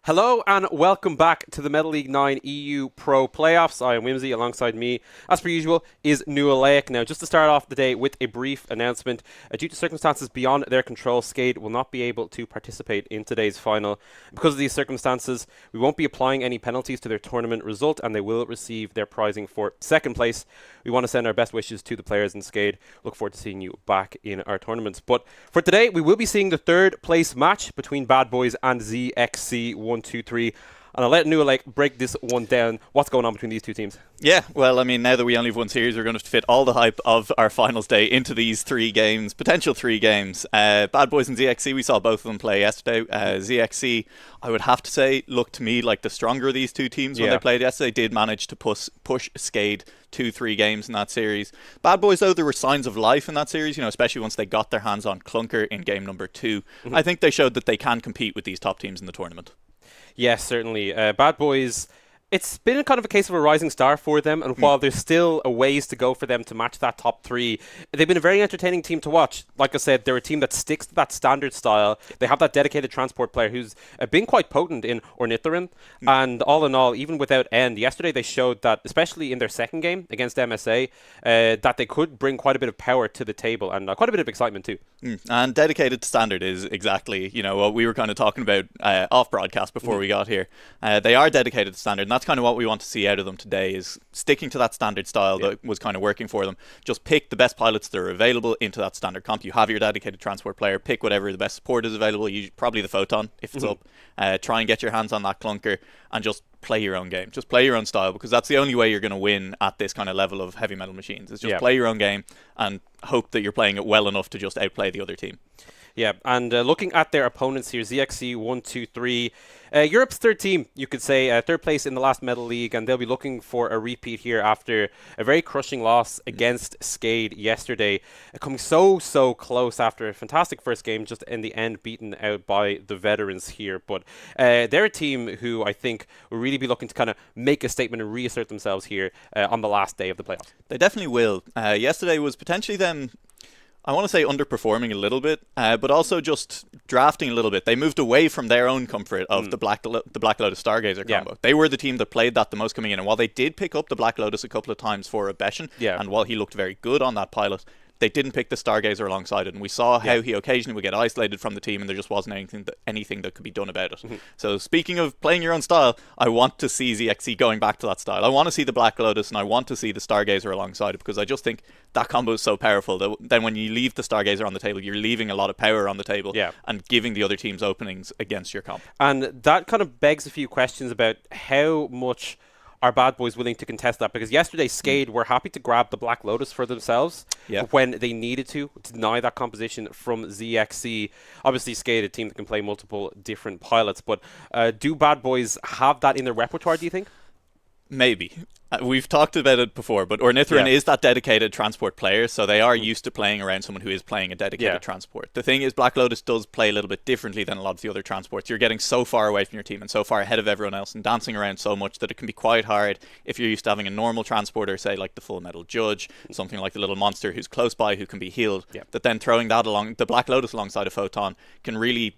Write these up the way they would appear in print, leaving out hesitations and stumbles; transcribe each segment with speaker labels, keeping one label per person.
Speaker 1: Hello and welcome back to the Metal League 9 EU Pro Playoffs. I am Whimsy. Alongside me, as per usual, is Nualaic. Now, just to start off the day with a brief announcement, due to circumstances beyond their control, Skade will not be able to participate in today's final. Because of these circumstances, we won't be applying any penalties to their tournament result, and they will receive their prizing for second place. We want to send our best wishes to the players in Skade. Look forward to seeing you back in our tournaments. But for today, we will be seeing the third place match between Bad Boys and ZXC 123. And I'll let Nualaic break this one down. What's going on between these two teams?
Speaker 2: Yeah, well, I mean, now that we only have one series, we're going to fit all the hype of our finals day into these three games, potential three games. Bad Boys and ZXC, we saw both of them play yesterday. ZXC, I would have to say, looked to me like the stronger of these two teams when they played yesterday. Did manage to push Skade 2-3 games in that series. Bad Boys, though, there were signs of life in that series, especially once they got their hands on Clunker in game number 2. I think they showed that they can compete with these top teams in the tournament.
Speaker 1: Yes, certainly. Bad Boys, it's been kind of a case of a rising star for them, and while there's still a ways to go for them to match that top three, they've been a very entertaining team to watch. Like I said, they're a team that sticks to that standard style. They have that dedicated transport player who's been quite potent in Ornithorin, and all in all, even without End, yesterday they showed that, especially in their second game against MSA, that they could bring quite a bit of power to the table, and quite a bit of excitement too.
Speaker 2: And dedicated to standard is exactly, what we were kind of talking about off broadcast before we got here. They are dedicated to standard, and that's kind of what we want to see out of them today, is sticking to that standard style that was kind of working for them. Just pick the best pilots that are available into that standard comp. You have your dedicated transport player, pick whatever the best support is available, probably the Photon if it's up. Try and get your hands on that Clunker and just play your own game. Just play your own style, because that's the only way you're going to win at this kind of level of heavy metal machines, is just play your own game and hope that you're playing it well enough to just outplay the other team.
Speaker 1: Yeah, and looking at their opponents here, ZXC 123, Europe's third team, you could say, third place in the last Metal League, and they'll be looking for a repeat here after a very crushing loss against Skade yesterday, coming so close after a fantastic first game, just in the end beaten out by the veterans here. But they're a team who I think will really be looking to kind of make a statement and reassert themselves here on the last day of the playoffs.
Speaker 2: They definitely will. Yesterday was potentially them, I want to say, underperforming a little bit, but also just drafting a little bit. They moved away from their own comfort of the Black Lotus Stargazer combo. They were the team that played that the most coming in, and while they did pick up the Black Lotus a couple of times for Beshan, and while he looked very good on that pilot, they didn't pick the Stargazer alongside it, and we saw how he occasionally would get isolated from the team, and there just wasn't anything that could be done about it. So speaking of playing your own style, I want to see ZXC going back to that style. I want to see the Black Lotus, and I want to see the Stargazer alongside it, because I just think that combo is so powerful that then when you leave the Stargazer on the table, you're leaving a lot of power on the table and giving the other teams openings against your comp.
Speaker 1: And that kind of begs a few questions about how much are Bad Boys willing to contest that, because yesterday Skade were happy to grab the Black Lotus for themselves when they needed to deny that composition from ZXC. Obviously Skade, a team that can play multiple different pilots, but do Bad Boys have that in their repertoire, do you think?
Speaker 2: Maybe. We've talked about it before, but Ornithorin is that dedicated transport player, so they are used to playing around someone who is playing a dedicated transport. The thing is, Black Lotus does play a little bit differently than a lot of the other transports. You're getting so far away from your team and so far ahead of everyone else and dancing around so much that it can be quite hard if you're used to having a normal transporter, say like the Full Metal Judge, something like the Little Monster who's close by who can be healed, that then throwing that along, the Black Lotus alongside a Photon, can really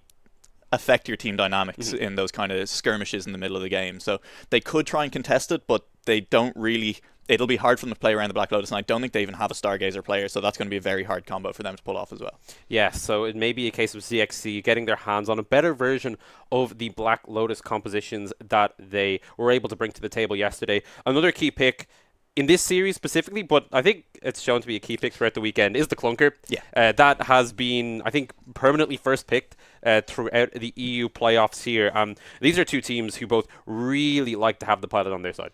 Speaker 2: affect your team dynamics in those kind of skirmishes in the middle of the game. So they could try and contest it, but they don't really. It'll be hard for them to play around the Black Lotus, and I don't think they even have a Stargazer player, so that's going to be a very hard combo for them to pull off as well.
Speaker 1: Yeah, so it may be a case of ZXC getting their hands on a better version of the Black Lotus compositions that they were able to bring to the table yesterday. Another key pick in this series specifically, but I think it's shown to be a key pick throughout the weekend, is the Clunker. That has been, I think, permanently first picked throughout the EU playoffs here. These are two teams who both really like to have the pilot on their side.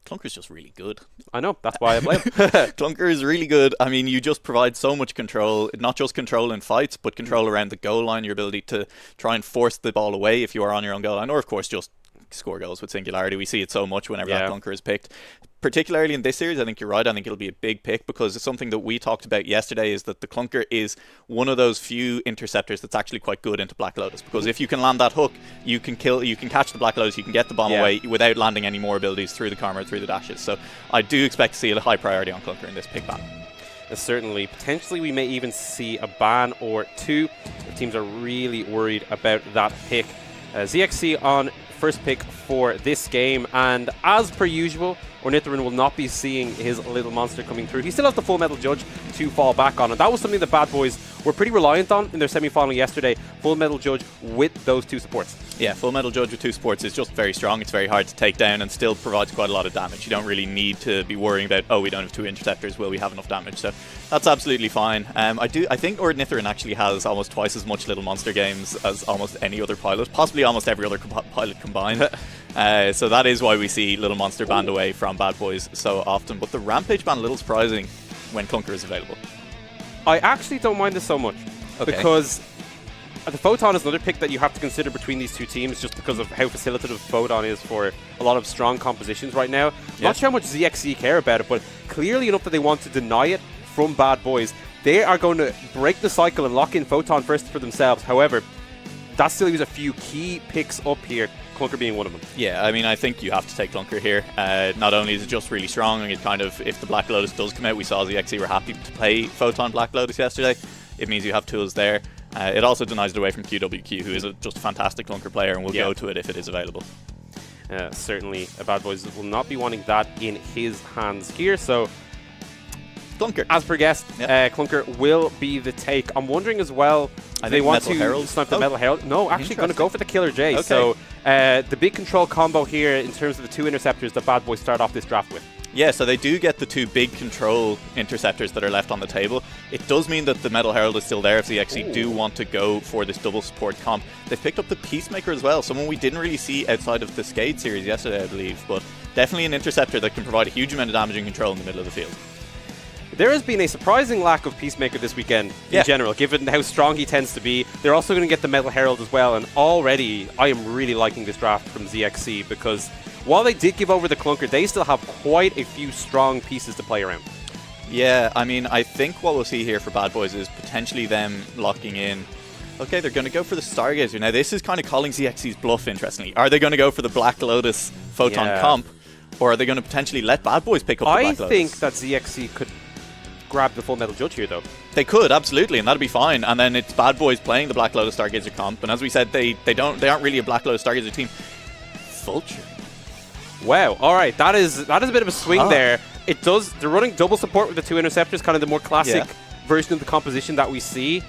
Speaker 2: Clunker's just really good.
Speaker 1: I know, that's why I blame.
Speaker 2: Clunker is really good. I mean, you just provide so much control, not just control in fights, but control around the goal line, your ability to try and force the ball away if you are on your own goal line, or of course just score goals with Singularity. We see it so much whenever that Clunker is picked. Particularly in this series, I think you're right. I think it'll be a big pick, because it's something that we talked about yesterday, is that the Clunker is one of those few interceptors that's actually quite good into Black Lotus, because if you can land that hook, you can catch the Black Lotus, you can get the bomb away without landing any more abilities through the karma or through the dashes. So I do expect to see a high priority on Clunker in this pick ban.
Speaker 1: Certainly. Potentially we may even see a ban or two if teams are really worried about that pick. ZXC on first pick for this game, and as per usual, Ornithorin will not be seeing his little monster coming through. He still has the Full Metal Judge to fall back on, and that was something that Bad Boys were pretty reliant on in their semi-final yesterday. Full Metal Judge with those 2 supports.
Speaker 2: Yeah, Full Metal Judge with 2 supports is just very strong. It's very hard to take down and still provides quite a lot of damage. You don't really need to be worrying about, oh, we don't have 2 interceptors, will we have enough damage? So that's absolutely fine. I think Ornithorin actually has almost twice as much Little Monster games as almost any other pilot, possibly almost every other pilot combined. So that is why we see Little Monster banned away from Bad Boys so often. But the Rampage ban a little surprising when Clunker is available.
Speaker 1: I actually don't mind this so much, because the Photon is another pick that you have to consider between these 2 teams, just because of how facilitative Photon is for a lot of strong compositions right now. Not sure how much ZXC care about it, but clearly enough that they want to deny it from Bad Boys. They are going to break the cycle and lock in Photon first for themselves. However, that still leaves a few key picks up here, Clunker being one of them.
Speaker 2: Yeah, I mean, I think you have to take Clunker here. Not only is it just really strong, it kind of, if the Black Lotus does come out, we saw ZXC were happy to play Photon Black Lotus yesterday. It means you have tools there. It also denies it away from QWQ, who is just a fantastic Clunker player and will go to it if it is available.
Speaker 1: Certainly, Bad Boys will not be wanting that in his hands here, so
Speaker 2: Clunker.
Speaker 1: As per guest, Clunker will be the take. I'm wondering as well, they want
Speaker 2: Metal
Speaker 1: to
Speaker 2: Herald?
Speaker 1: snipe the Metal Herald. No, actually going to go for the Killer J.
Speaker 2: Okay.
Speaker 1: So the big control combo here in terms of the 2 interceptors that Bad Boys start off this draft with.
Speaker 2: Yeah, so they do get the 2 big control interceptors that are left on the table. It does mean that the Metal Herald is still there if they actually do want to go for this double support comp. They've picked up the Peacemaker as well, someone we didn't really see outside of the Skade series yesterday, I believe, but definitely an interceptor that can provide a huge amount of damage and control in the middle of the field.
Speaker 1: There has been a surprising lack of Peacemaker this weekend in general, given how strong he tends to be. They're also going to get the Metal Herald as well, and already I am really liking this draft from ZXC, because while they did give over the Clunker, they still have quite a few strong pieces to play around.
Speaker 2: Yeah, I mean, I think what we'll see here for Bad Boys is potentially them locking in. Okay, they're going to go for the Stargazer. Now, this is kind of calling ZXC's bluff, interestingly. Are they going to go for the Black Lotus Photon comp, or are they going to potentially let Bad Boys pick up the Black Lotus?
Speaker 1: I think that ZXC could grab the Full Metal Judge here, though.
Speaker 2: They could, absolutely, and that'd be fine. And then it's Bad Boys playing the Black Lotus Stargazer comp, and as we said, they aren't really a Black Lotus Stargazer team. Vulture.
Speaker 1: Wow, alright, that is a bit of a swing there. They're running double support with the 2 interceptors, kind of the more classic version of the composition that we see.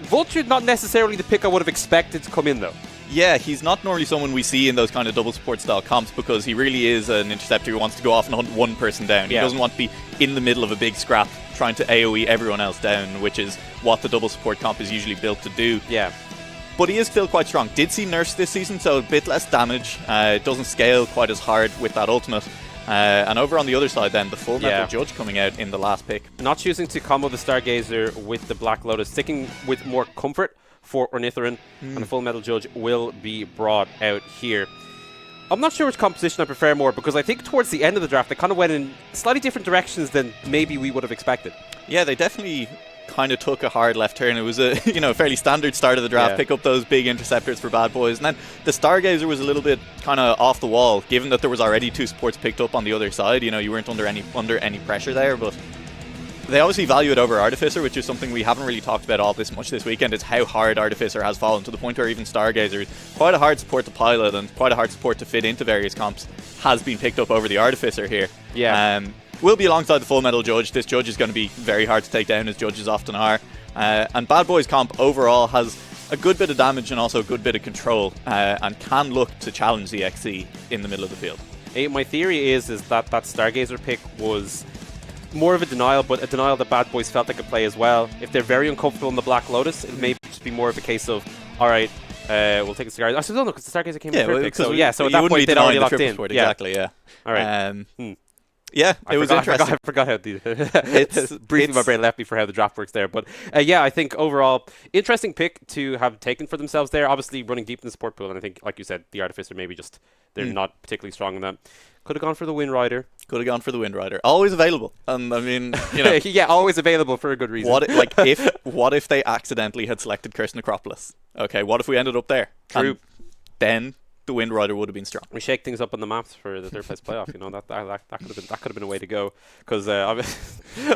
Speaker 1: Vulture, not necessarily the pick I would have expected to come in, though.
Speaker 2: Yeah, he's not normally someone we see in those kind of double support style comps, because he really is an interceptor who wants to go off and hunt one person down. He doesn't want to be in the middle of a big scrap trying to AoE everyone else down, which is what the double support comp is usually built to do.
Speaker 1: Yeah.
Speaker 2: But he is still quite strong. Did see Nurse this season, so a bit less damage. It doesn't scale quite as hard with that ultimate. And over on the other side then, the Full Metal Judge coming out in the last pick.
Speaker 1: Not choosing to combo the Stargazer with the Black Lotus, sticking with more comfort for Ornithorin, and the Full Metal Judge will be brought out here. I'm not sure which composition I prefer more, because I think towards the end of the draft they kind of went in slightly different directions than maybe we would have expected.
Speaker 2: Yeah, they definitely kind of took a hard left turn. It was a fairly standard start of the draft, pick up those big interceptors for Bad Boys, and then the Stargazer was a little bit kind of off the wall, given that there was already 2 supports picked up on the other side. You weren't under any pressure there, but they obviously value it over Artificer, which is something we haven't really talked about all this much this weekend, is how hard Artificer has fallen, to the point where even Stargazer, quite a hard support to pilot and quite a hard support to fit into various comps, has been picked up over the Artificer here.
Speaker 1: Yeah.
Speaker 2: Will be alongside the Full Metal Judge. This Judge is going to be very hard to take down, as Judges often are. And Bad Boys comp overall has a good bit of damage and also a good bit of control, and can look to challenge the XC in the middle of the field.
Speaker 1: My theory is that Stargazer pick was more of a denial, but a denial that Bad Boys felt they could play as well. If they're very uncomfortable in the Black Lotus, it may just be more of a case of, alright, we'll take the Stargazer. I still don't know, because the Stargazer came in third pick. So at that point they'd already locked in.
Speaker 2: Exactly, yeah.
Speaker 1: Alright.
Speaker 2: Yeah, it was interesting.
Speaker 1: I forgot how it's briefly my brain left me for how the draft works there. But I think overall, interesting pick to have taken for themselves there. Obviously running deep in the support pool, and I think, like you said, the Artificer maybe just, they're not particularly strong in that. Could have gone for the Wind Rider.
Speaker 2: Could have gone for the Wind Rider. Always available. And I mean,
Speaker 1: yeah, always available for a good reason.
Speaker 2: What if they accidentally had selected Curse Necropolis? Okay, what if we ended up there?
Speaker 1: True.
Speaker 2: And then the Wind Rider would have been strong.
Speaker 1: We shake things up on the maps for the third place playoff. That could have been a way to go, because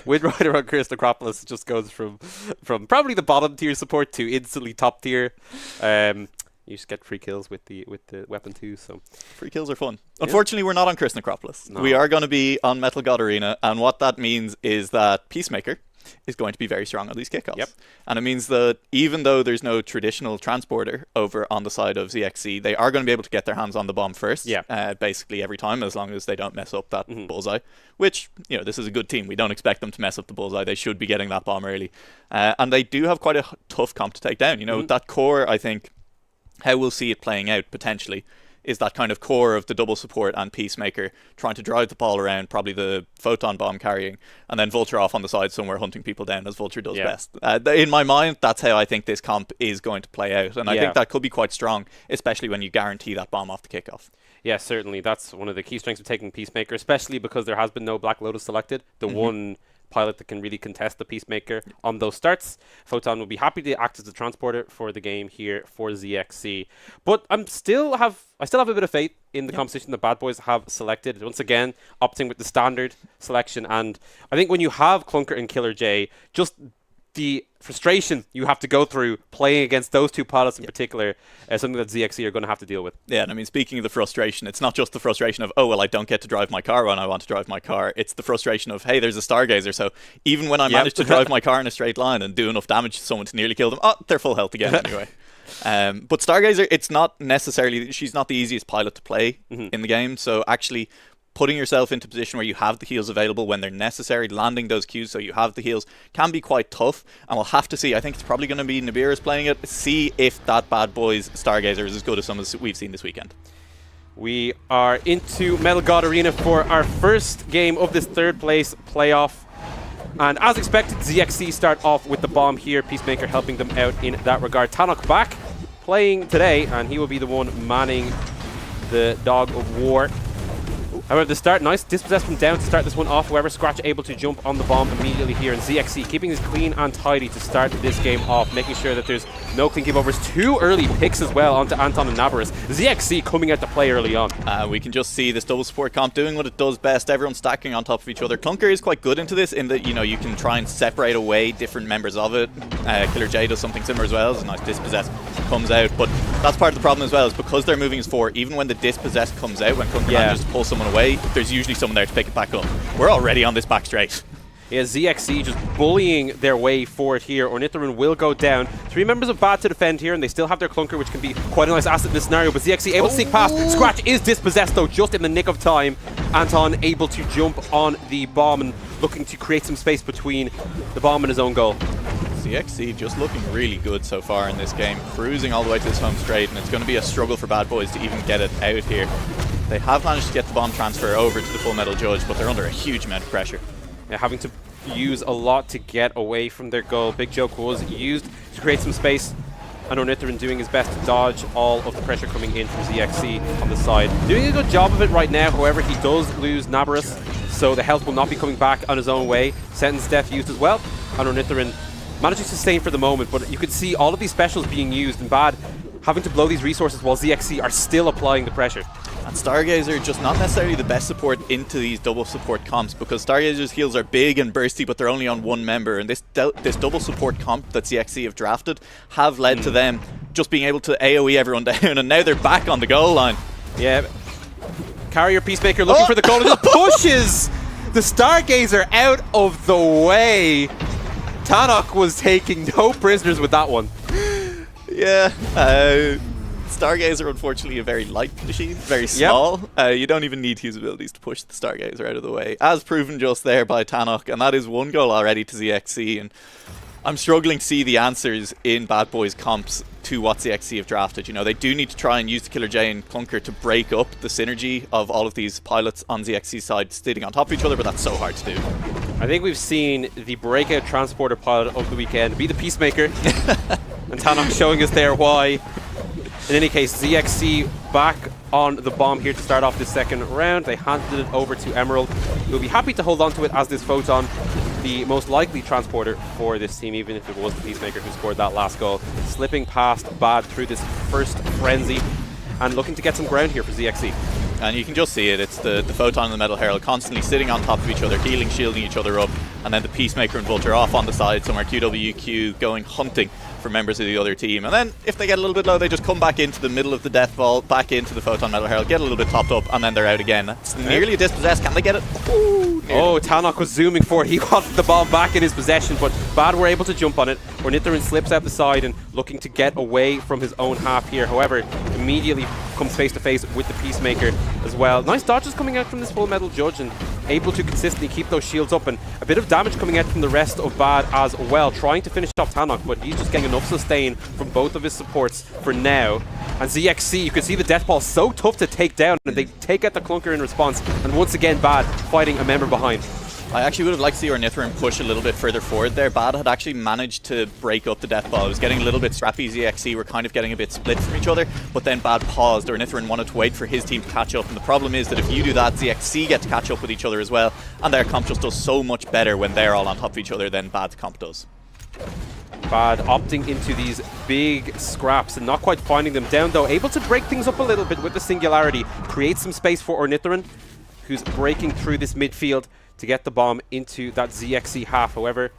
Speaker 1: Wind Rider on Curse Necropolis just goes from probably the bottom tier support to instantly top tier. You just get free kills with the weapon too. So
Speaker 2: free kills are fun. Unfortunately, we're not on Chris Necropolis.
Speaker 1: No.
Speaker 2: We are going to be on Metal God Arena, and what that means is that Peacemaker is going to be very strong on these kickoffs.
Speaker 1: Yep.
Speaker 2: And it means that even though there's no traditional transporter over on the side of ZXC, they are going to be able to get their hands on the bomb first.
Speaker 1: Yeah.
Speaker 2: Basically every time, as long as they don't mess up that bullseye. Which, this is a good team. We don't expect them to mess up the bullseye. They should be getting that bomb early. And they do have quite a tough comp to take down. That core, I think, how we'll see it playing out potentially is that kind of core of the double support and Peacemaker trying to drive the ball around, probably the photon bomb carrying, and then Vulture off on the side somewhere hunting people down as Vulture does best. In my mind, that's how I think this comp is going to play out, and I think that could be quite strong, especially when you guarantee that bomb off the kickoff.
Speaker 1: Yeah, certainly. That's one of the key strengths of taking Peacemaker, especially because there has been no Black Lotus selected. The one pilot that can really contest the Peacemaker on those starts. Photon will be happy to act as the transporter for the game here for ZXC. But I still have a bit of faith in the composition that Bad Boys have selected. Once again, opting with the standard selection. And I think when you have Clunker and Killer J, just the frustration you have to go through playing against those two pilots in particular is something that ZXC are going to have to deal with.
Speaker 2: Yeah, and I mean, speaking of the frustration, it's not just the frustration of, oh, well, I don't get to drive my car when I want to drive my car. It's the frustration of, hey, there's a Stargazer, so even when I manage to drive my car in a straight line and do enough damage to someone to nearly kill them, they're full health again anyway. But Stargazer, it's not necessarily, she's not the easiest pilot to play in the game, so actually putting yourself into a position where you have the heals available when they're necessary, landing those Qs so you have the heals, can be quite tough. And we'll have to see. I think it's probably going to be Nibiru's playing it. See if that Bad Boys Stargazer is as good as some as we've seen this weekend.
Speaker 1: We are into Metal God Arena for our first game of this third place playoff. And as expected, ZXC start off with the bomb here. Peacemaker helping them out in that regard. Tannock back playing today, and he will be the one manning the Dog of War. However, the start, nice dispossess from down to start this one off. However, Scratch able to jump on the bomb immediately here. And ZXC keeping this clean and tidy to start this game off, making sure that there's no clean give overs. 2 early picks as well onto Anton and Nabarus. ZXC coming out to play early on.
Speaker 2: We can just see this double support comp doing what it does best. Everyone stacking on top of each other. Clunker is quite good into this in that, you can try and separate away different members of it. Killer J does something similar as well. It's a nice dispossess comes out. But that's part of the problem as well, is because they're moving as 4, even when the dispossess comes out, when Clunker manages to pull someone away, there's usually someone there to pick it back up. We're already on this back straight.
Speaker 1: Yeah, ZXC just bullying their way forward here. Ornithoryn will go down. 3 members of Bad to defend here, and they still have their Clunker, which can be quite a nice asset in this scenario. But ZXC able to sneak past. Scratch is dispossessed, though, just in the nick of time. Anton able to jump on the bomb and looking to create some space between the bomb and his own goal.
Speaker 2: ZXC just looking really good so far in this game, cruising all the way to this home straight, and it's going to be a struggle for Bad Boys to even get it out here. They have managed to get the bomb transfer over to the Full Metal Judge, but they're under a huge amount of pressure.
Speaker 1: Yeah, having to use a lot to get away from their goal. Big Joke was used to create some space, and Ornithoryn doing his best to dodge all of the pressure coming in from ZXC on the side. Doing a good job of it right now, however, he does lose Nabarus, so the health will not be coming back on his own way. Sentence Death used as well, and Ornithoryn managing to sustain for the moment, but you could see all of these specials being used, and Bad having to blow these resources while ZXC are still applying the pressure.
Speaker 2: And Stargazer just not necessarily the best support into these double support comps, because Stargazer's heals are big and bursty, but they're only on 1 member, and this double support comp that ZXC have drafted have led to them just being able to AoE everyone down, and now they're back on the goal line.
Speaker 1: Yeah, Carrier Peacemaker looking for the goal, and just pushes the Stargazer out of the way. Tannock was taking no prisoners with that one.
Speaker 2: Yeah, Stargazer, unfortunately, a very light machine, very small. You don't even need his abilities to push the Stargazer out of the way, as proven just there by Tannock, and that is 1 goal already to ZXC. And I'm struggling to see the answers in Bad Boys comps to what ZXC have drafted. They do need to try and use the Killer J and Clunker to break up the synergy of all of these pilots on ZXC's side sitting on top of each other, but that's so hard to do.
Speaker 1: I think we've seen the breakout transporter pilot of the weekend be the Peacemaker, and Tannock showing us there why. In any case, ZXC back on the bomb here to start off this second round. They handed it over to Emerald, who will be happy to hold on to it as this Photon, the most likely transporter for this team, even if it was the Peacemaker who scored that last goal. Slipping past Bad through this first frenzy and looking to get some ground here for ZXC.
Speaker 2: And you can just see it. It's the Photon and the Metal Herald constantly sitting on top of each other, healing, shielding each other up, and then the Peacemaker and Vulture off on the side somewhere, QWQ going hunting from members of the other team. And then if they get a little bit low, they just come back into the middle of the Death Ball, back into the Photon Metal Herald, get a little bit topped up, and then they're out again. It's nearly a dispossess. Can they get it? Ooh,
Speaker 1: oh, Tannock was zooming for it. He wanted the bomb back in his possession, but Bad were able to jump on it. Ornithoryn slips out the side and looking to get away from his own half here. However, immediately comes face to face with the Peacemaker as well. Nice dodges coming out from this Full Metal Judge and able to consistently keep those shields up, and a bit of damage coming out from the rest of Bad as well, trying to finish off Tannock, but he's just getting enough sustain from both of his supports for now. And ZXC, you can see the Death Ball so tough to take down, and they take out the Clunker in response, and once again Bad fighting a member behind.
Speaker 2: I actually would have liked to see Ornithoryn push a little bit further forward there. Bad had actually managed to break up the Death Ball. It was getting a little bit strappy. ZXC were kind of getting a bit split from each other, but then Bad paused. Ornithoryn wanted to wait for his team to catch up, and the problem is that if you do that, ZXC get to catch up with each other as well, and their comp just does so much better when they're all on top of each other than Bad's comp does.
Speaker 1: Bad opting into these big scraps and not quite finding them down though. Able to break things up a little bit with the Singularity. Create some space for Ornithoryn, who's breaking through this midfield to get the bomb into that ZXC half. However,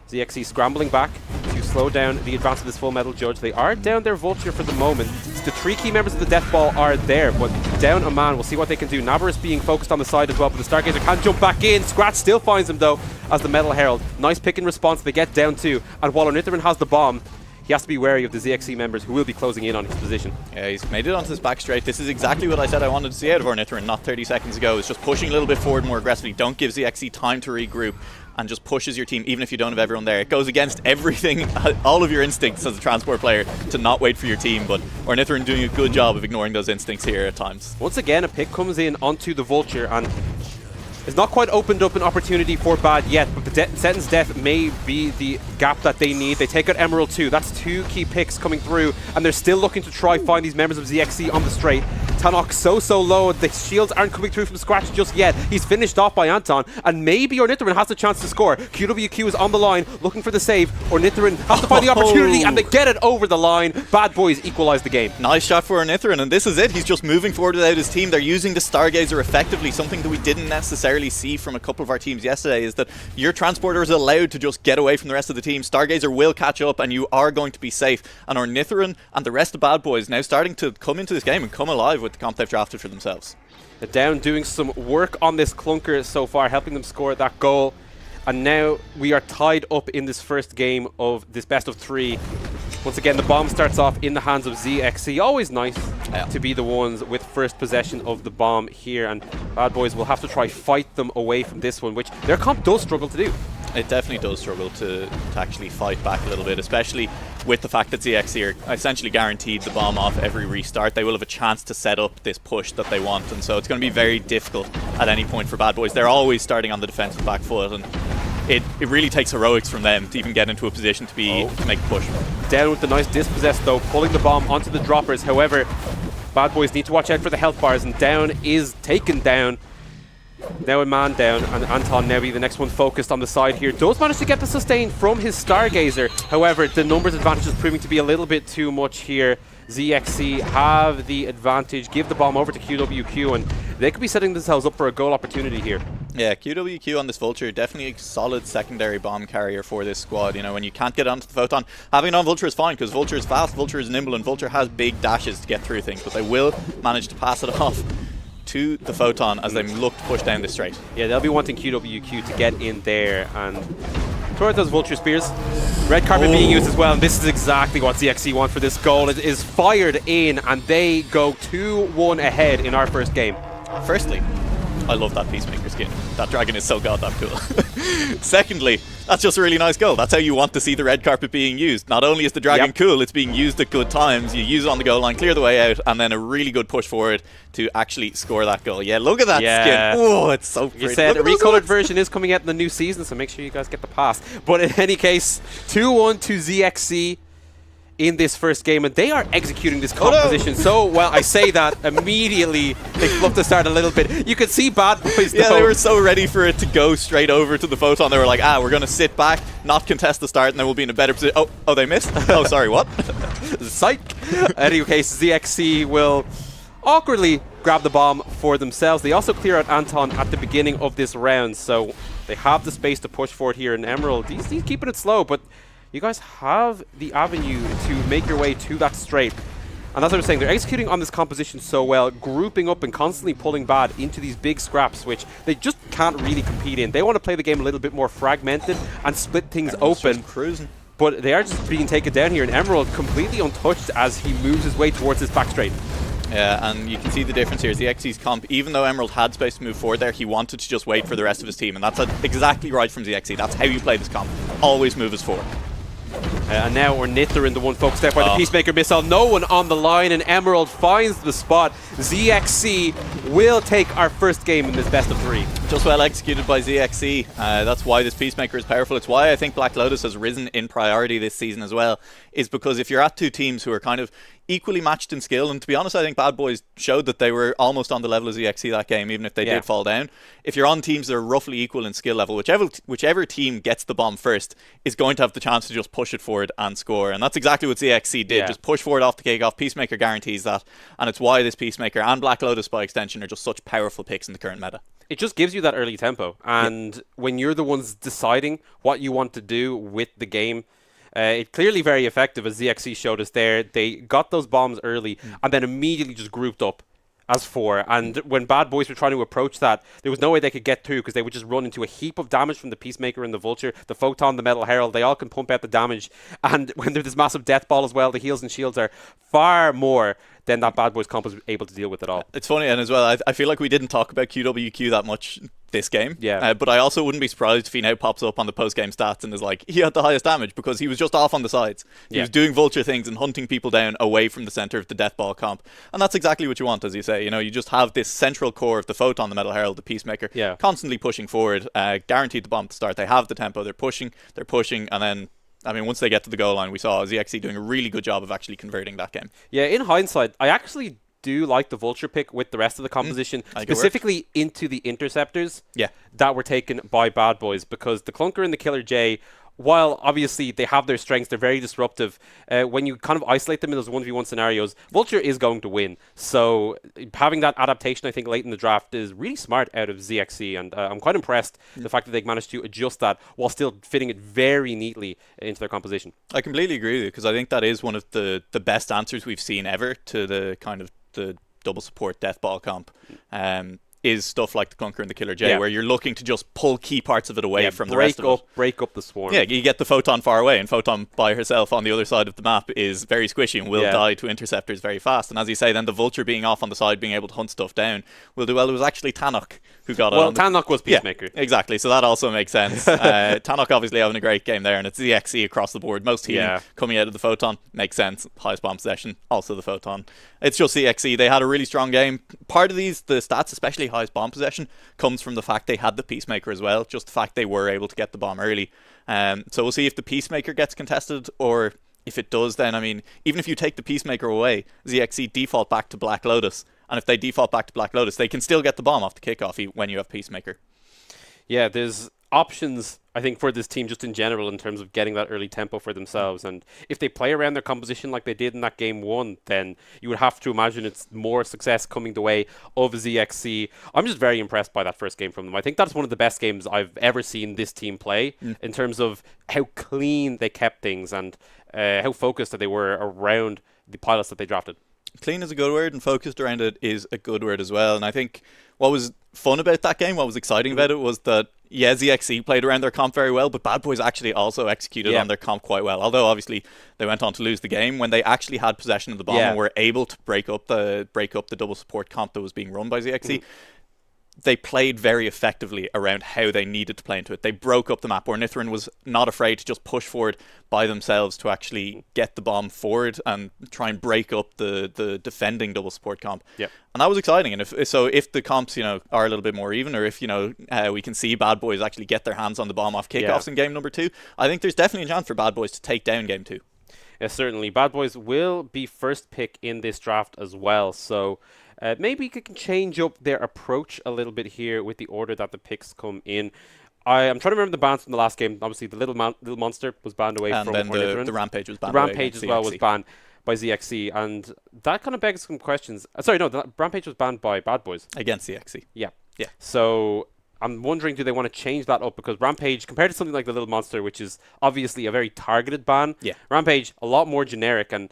Speaker 1: ZXC scrambling back to slow down the advance of this Full Metal Judge. They are down their Vulture for the moment. The 3 key members of the Death Ball are there, but down a man. We'll see what they can do. Navarus being focused on the side as well, but the Stargazer can jump back in. Scratch still finds him though as the Metal Herald. Nice pick and response. They get down 2, and while Ornithoryn has the bomb, he has to be wary of the ZXC members who will be closing in on his position.
Speaker 2: Yeah, he's made it onto this back straight. This is exactly what I said I wanted to see out of Ornithoryn not 30 seconds ago. It's just pushing a little bit forward more aggressively. Don't give ZXC time to regroup, and just pushes your team even if you don't have everyone there. It goes against everything, all of your instincts as a transport player to not wait for your team, but Ornithoryn doing a good job of ignoring those instincts here at times.
Speaker 1: Once again, a pick comes in onto the Vulture, and it's not quite opened up an opportunity for Bad yet, but the Sentin's death may be the gap that they need. They take out Emerald 2. That's 2 key picks coming through, and they're still looking to try find these members of ZXC on the straight. Tannock so low. The shields aren't coming through from Scratch just yet. He's finished off by Anton, and maybe Ornithoryn has the chance to score. QWQ is on the line, looking for the save. Ornithoryn has to find the opportunity, and they get it over the line. Bad Boys equalize the game.
Speaker 2: Nice shot for Ornithoryn, and this is it. He's just moving forward without his team. They're using the Stargazer effectively, something that we didn't necessarily see from a couple of our teams yesterday, is that your transporter is allowed to just get away from the rest of the team. Stargazer will catch up, and you are going to be safe. And Ornithoryn and the rest of Bad Boys now starting to come into this game and come alive with the comp they've drafted for themselves.
Speaker 1: They're down doing some work on this Clunker so far, helping them score that goal. And now we are tied up in this first game of this best of 3. Once again, the bomb starts off in the hands of ZXC. Always nice to be the ones with first possession of the bomb here. And Bad Boys will have to try fight them away from this one, which their comp does struggle to do.
Speaker 2: It definitely does struggle to actually fight back a little bit, especially with the fact that ZXC are essentially guaranteed the bomb off every restart. They will have a chance to set up this push that they want, and so it's going to be very difficult at any point for Bad Boys. They're always starting on the defensive back foot, and it really takes heroics from them to even get into a position to make a push.
Speaker 1: Down with the nice dispossess though, pulling the bomb onto the droppers. However, Bad Boys need to watch out for the health bars, and down is taken down. Now a man down, and Anton now be the next one focused on the side here. Does manage to get the sustain from his Stargazer. However, the numbers advantage is proving to be a little bit too much here. ZXC have the advantage, give the bomb over to QWQ, and they could be setting themselves up for a goal opportunity here.
Speaker 2: Yeah, QWQ on this Vulture, definitely a solid secondary bomb carrier for this squad. You know, when you can't get onto the Photon, having it on Vulture is fine, because Vulture is fast, Vulture is nimble, and Vulture has big dashes to get through things, but they will manage to pass it off to the Photon as they look to push down this straight. Yeah,
Speaker 1: they'll be wanting QWQ to get in there and throw out those Vulture Spears. Red carpet being used as well, and this is exactly what ZXC want for this goal. It is fired in, and they go 2-1 ahead in our first game.
Speaker 2: Firstly, I love that Peacemaker skin. That dragon is so goddamn cool. Secondly, that's just a really nice goal. That's how you want to see the red carpet being used. Not only is the dragon cool, it's being used at good times. You use it on the goal line, clear the way out, and then a really good push forward to actually score that goal. Yeah, look at that skin. Oh, it's so pretty.
Speaker 1: You said a recolored version is coming out in the new season, so make sure you guys get the pass. But in any case, 2-1 to ZXC in this first game, and they are executing this composition so well. I say that immediately they fluff the start a little bit. You can see Bad Boys though.
Speaker 2: Yeah, they were so ready for it to go straight over to the Photon. They were like, we're going to sit back, not contest the start, and then we'll be in a better position. Oh, they missed? Oh, sorry, what?
Speaker 1: Psych. Anyway, ZXC will awkwardly grab the bomb for themselves. They also clear out Anton at the beginning of this round, so they have the space to push forward here. And Emerald, he's keeping it slow, but you guys have the avenue to make your way to that straight. And that's what I'm saying. They're executing on this composition so well, grouping up and constantly pulling Bad into these big scraps, which they just can't really compete in. They want to play the game a little bit more fragmented and split things open.
Speaker 2: Cruising.
Speaker 1: But they are just being taken down here, and Emerald completely untouched as he moves his way towards his back straight.
Speaker 2: Yeah, and you can see the difference here. ZXC's comp, even though Emerald had space to move forward there, he wanted to just wait for the rest of his team, and that's exactly right from ZXC. That's how you play this comp. Always move us forward.
Speaker 1: And now Ornithopter in the one focused out by the Peacemaker missile. No one on the line, and Emerald finds the spot. ZXC will take our first game in this best of 3.
Speaker 2: Just well executed by ZXC. That's why this Peacemaker is powerful. It's why I think Black Lotus has risen in priority this season as well, is because if you're at two teams who are kind of equally matched in skill, and to be honest, I think Bad Boys showed that they were almost on the level of ZXC that game, even if they did fall down. If you're on teams that are roughly equal in skill level, whichever team gets the bomb first is going to have the chance to just push it forward and score, and that's exactly what ZXC did. Just push forward off the kickoff. Peacemaker guarantees that, and it's why this Peacemaker and Black Lotus by extension are just such powerful picks in the current meta.
Speaker 1: It just gives you that early tempo, and when you're the ones deciding what you want to do with the game, it's clearly very effective, as ZXC showed us there. They got those bombs early and then immediately just grouped up as 4. And when Bad Boys were trying to approach that, there was no way they could get through because they would just run into a heap of damage from the Peacemaker and the Vulture, the Photon, the Metal Herald. They all can pump out the damage. And when there's this massive death ball as well, the heals and shields are far more than that Bad Boys comp was able to deal with at all.
Speaker 2: It's funny, and as well, I feel like we didn't talk about QWQ that much this game. But I also wouldn't be surprised if he now pops up on the post-game stats and is like, he had the highest damage because he was just off on the sides. He was doing Vulture things and hunting people down away from the center of the death ball comp. And that's exactly what you want, as you say. You know, you just have this central core of the Photon, the Metal Herald, the Peacemaker, constantly pushing forward, guaranteed the bomb at the start. They have the tempo, they're pushing, and then I mean, once they get to the goal line, we saw ZXC doing a really good job of actually converting that game.
Speaker 1: Yeah, in hindsight, I actually do like the Vulture pick with the rest of the composition, specifically into the interceptors that were taken by Bad Boys, because the Clunker and the Killer J, while obviously they have their strengths, they're very disruptive. When you kind of isolate them in those 1v1 scenarios, Vulture is going to win. So having that adaptation, I think, late in the draft is really smart out of ZXC, and I'm quite impressed the fact that they managed to adjust that while still fitting it very neatly into their composition.
Speaker 2: I completely agree with you, because I think that is one of the best answers we've seen ever to the kind of the double support death ball comp. Is stuff like the Clunker and the Killer J, where you're looking to just pull key parts of it away from the rest of it.
Speaker 1: Break up the swarm.
Speaker 2: Yeah, you get the Photon far away, and Photon by herself on the other side of the map is very squishy and will die to interceptors very fast. And as you say, then the Vulture being off on the side, being able to hunt stuff down, will do well. It was actually Tannock who got it.
Speaker 1: Well, Tannock was Peacemaker.
Speaker 2: Yeah, exactly, so that also makes sense. Tannock obviously having a great game there, and it's ZXC across the board. Most healing coming out of the Photon makes sense. Highest bomb possession, also the Photon. It's just ZXC. They had a really strong game. Part of the stats, especially highest bomb possession, comes from the fact they had the Peacemaker as well. Just the fact they were able to get the bomb early. So we'll see if the Peacemaker gets contested, or if it does, then, I mean, even if you take the Peacemaker away, ZXC default back to Black Lotus. And if they default back to Black Lotus, they can still get the bomb off the kickoff when you have Peacemaker.
Speaker 1: Yeah, there's options, I think, for this team just in general in terms of getting that early tempo for themselves. And if they play around their composition like they did in that game 1, then you would have to imagine it's more success coming the way of ZXC. I'm just very impressed by that first game from them. I think that's one of the best games I've ever seen this team play in terms of how clean they kept things and how focused that they were around the pilots that they drafted.
Speaker 2: Clean is a good word, and focused around it is a good word as well. And I think what was fun about that game, what was exciting about it, was that ZXC played around their comp very well, but Bad Boys actually also executed on their comp quite well. Although obviously they went on to lose the game, when they actually had possession of the bomb and were able to break up the double support comp that was being run by ZXC. They played very effectively around how they needed to play into it. They broke up the map. Ornithopter was not afraid to just push forward by themselves to actually get the bomb forward and try and break up the defending double support comp. And that was exciting. And if the comps, are a little bit more even, or if, we can see Bad Boys actually get their hands on the bomb off kickoffs in game number 2, I think there's definitely a chance for Bad Boys to take down game 2.
Speaker 1: Yes, certainly. Bad Boys will be first pick in this draft as well. So maybe you can change up their approach a little bit here with the order that the picks come in. I'm trying to remember the bans from the last game. Obviously, the little monster was banned away from
Speaker 2: Ornithopter. And then the Rampage was banned
Speaker 1: away. The Rampage as well was banned by ZXC. And that kind of begs some questions. The Rampage was banned by Bad Boys.
Speaker 2: Against ZXC.
Speaker 1: Yeah. So I'm wondering, do they want to change that up? Because Rampage, compared to something like the Little Monster, which is obviously a very targeted ban, Rampage, a lot more generic, and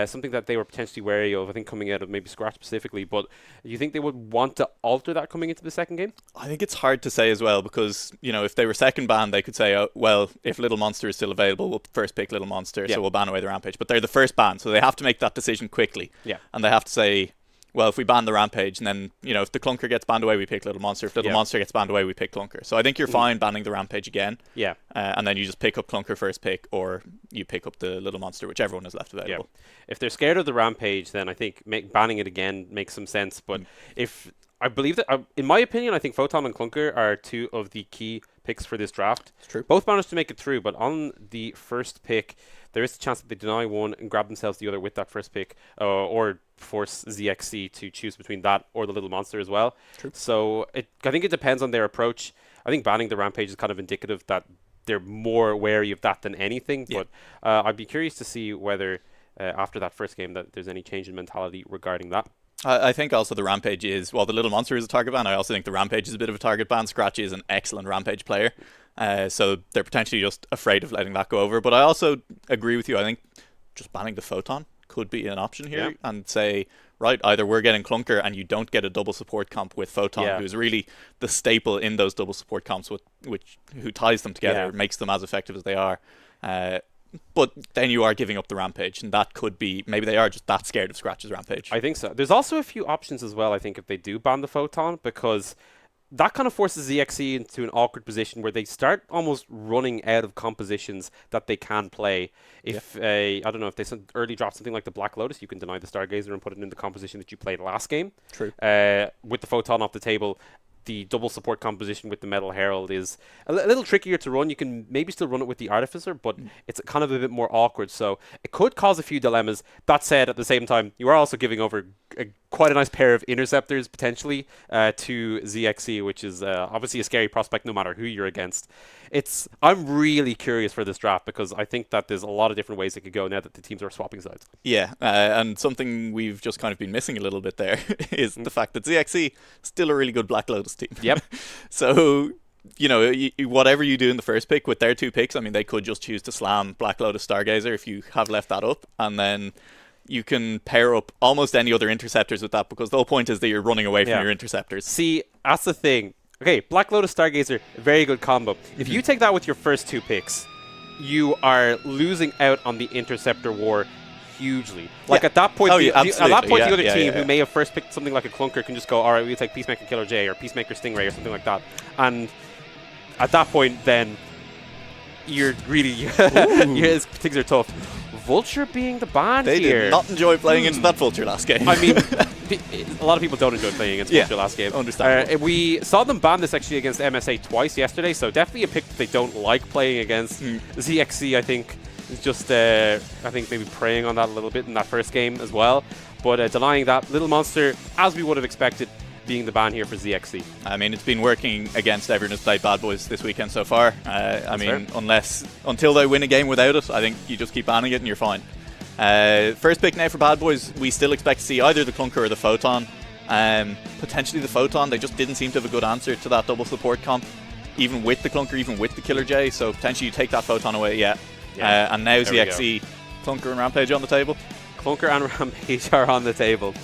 Speaker 1: something that they were potentially wary of, I think, coming out of maybe Scratch specifically. But do you think they would want to alter that coming into the second game?
Speaker 2: I think it's hard to say as well, because, you know, if they were second ban, they could say, oh, well, if Little Monster is still available, we'll first pick Little Monster, so we'll ban away the Rampage. But they're the first ban, so they have to make that decision quickly. And they have to say, well, if we ban the Rampage, and then, you know, if the Clunker gets banned away, we pick Little Monster. If Little Monster gets banned away, we pick Clunker. So I think you're fine banning the Rampage again. And then you just pick up Clunker first pick, or you pick up the Little Monster, whichever one is left available.
Speaker 1: If they're scared of the Rampage, then I think banning it again makes some sense. But if I believe that, in my opinion, I think Photon and Clunker are two of the key picks for this draft.
Speaker 2: It's true.
Speaker 1: Both managed to make it through, but on the first pick, there is a chance that they deny one and grab themselves the other with that first pick, or force ZXC to choose between that or the Little Monster as well.
Speaker 2: True.
Speaker 1: So I think it depends on their approach. I think banning the Rampage is kind of indicative that they're more wary of that than anything. But I'd be curious to see whether after that first game that there's any change in mentality regarding that.
Speaker 2: I think also the Rampage is, well, the Little Monster is a target ban. I also think the Rampage is a bit of a target ban. Scratchy is an excellent Rampage player. So they're potentially just afraid of letting that go over. But I also agree with you. I think just banning the Photon could be an option here, and say, right, either we're getting Clunker and you don't get a double support comp with Photon, who's really the staple in those double support comps, who ties them together, makes them as effective as they are. But then you are giving up the Rampage, and that could be, maybe they are just that scared of Scratch's Rampage.
Speaker 1: I think so. There's also a few options as well, I think, if they do ban the Photon, because that kind of forces ZXC into an awkward position where they start almost running out of compositions that they can play. If I don't know, if they early drop something like the Black Lotus, you can deny the Stargazer and put it in the composition that you played last game.
Speaker 2: True.
Speaker 1: With the Photon off the table, the double support composition with the Metal Herald is a little trickier to run. You can maybe still run it with the Artificer, but it's kind of a bit more awkward. So it could cause a few dilemmas. That said, at the same time, you are also giving over quite a nice pair of Interceptors potentially to ZXC, which is obviously a scary prospect no matter who you're against. I'm really curious for this draft because I think that there's a lot of different ways it could go now that the teams are swapping sides.
Speaker 2: Yeah, and something we've just kind of been missing a little bit there is the fact that ZXC still a really good Black Lotus team.
Speaker 1: Yep.
Speaker 2: So, you know, whatever you do in the first pick with their two picks, I mean, they could just choose to slam Black Lotus Stargazer if you have left that up, and then you can pair up almost any other Interceptors with that, because the whole point is that you're running away from your Interceptors.
Speaker 1: See, that's the thing. Okay, Black Lotus Stargazer, very good combo. If you take that with your first two picks, you are losing out on the Interceptor war hugely. Like at that point, the other team who may have first picked something like a Clunker can just go, all right, we'll take Peacemaker Killer J or Peacemaker Stingray or something like that. And at that point, then you're really things are tough. Vulture being the ban
Speaker 2: here. They did not enjoy playing into that Vulture last game.
Speaker 1: I mean, a lot of people don't enjoy playing against Vulture last game.
Speaker 2: Understandable.
Speaker 1: We saw them ban this actually against MSA twice yesterday, so definitely a pick that they don't like playing against. ZXC, I think, is just, I think, maybe preying on that a little bit in that first game as well. But denying that, Little Monster, as we would have expected, being the ban here for ZXC.
Speaker 2: I mean, it's been working against everyone who's played Bad Boys this weekend so far. I mean, until they win a game without it, I think you just keep banning it and you're fine. First pick now for Bad Boys, we still expect to see either the Clunker or the Photon. Potentially the Photon. They just didn't seem to have a good answer to that double support comp, even with the Clunker, even with the Killer J. So potentially you take that Photon away, and now ZXC, Clunker and Rampage on the table.
Speaker 1: Clunker and Rampage are on the table.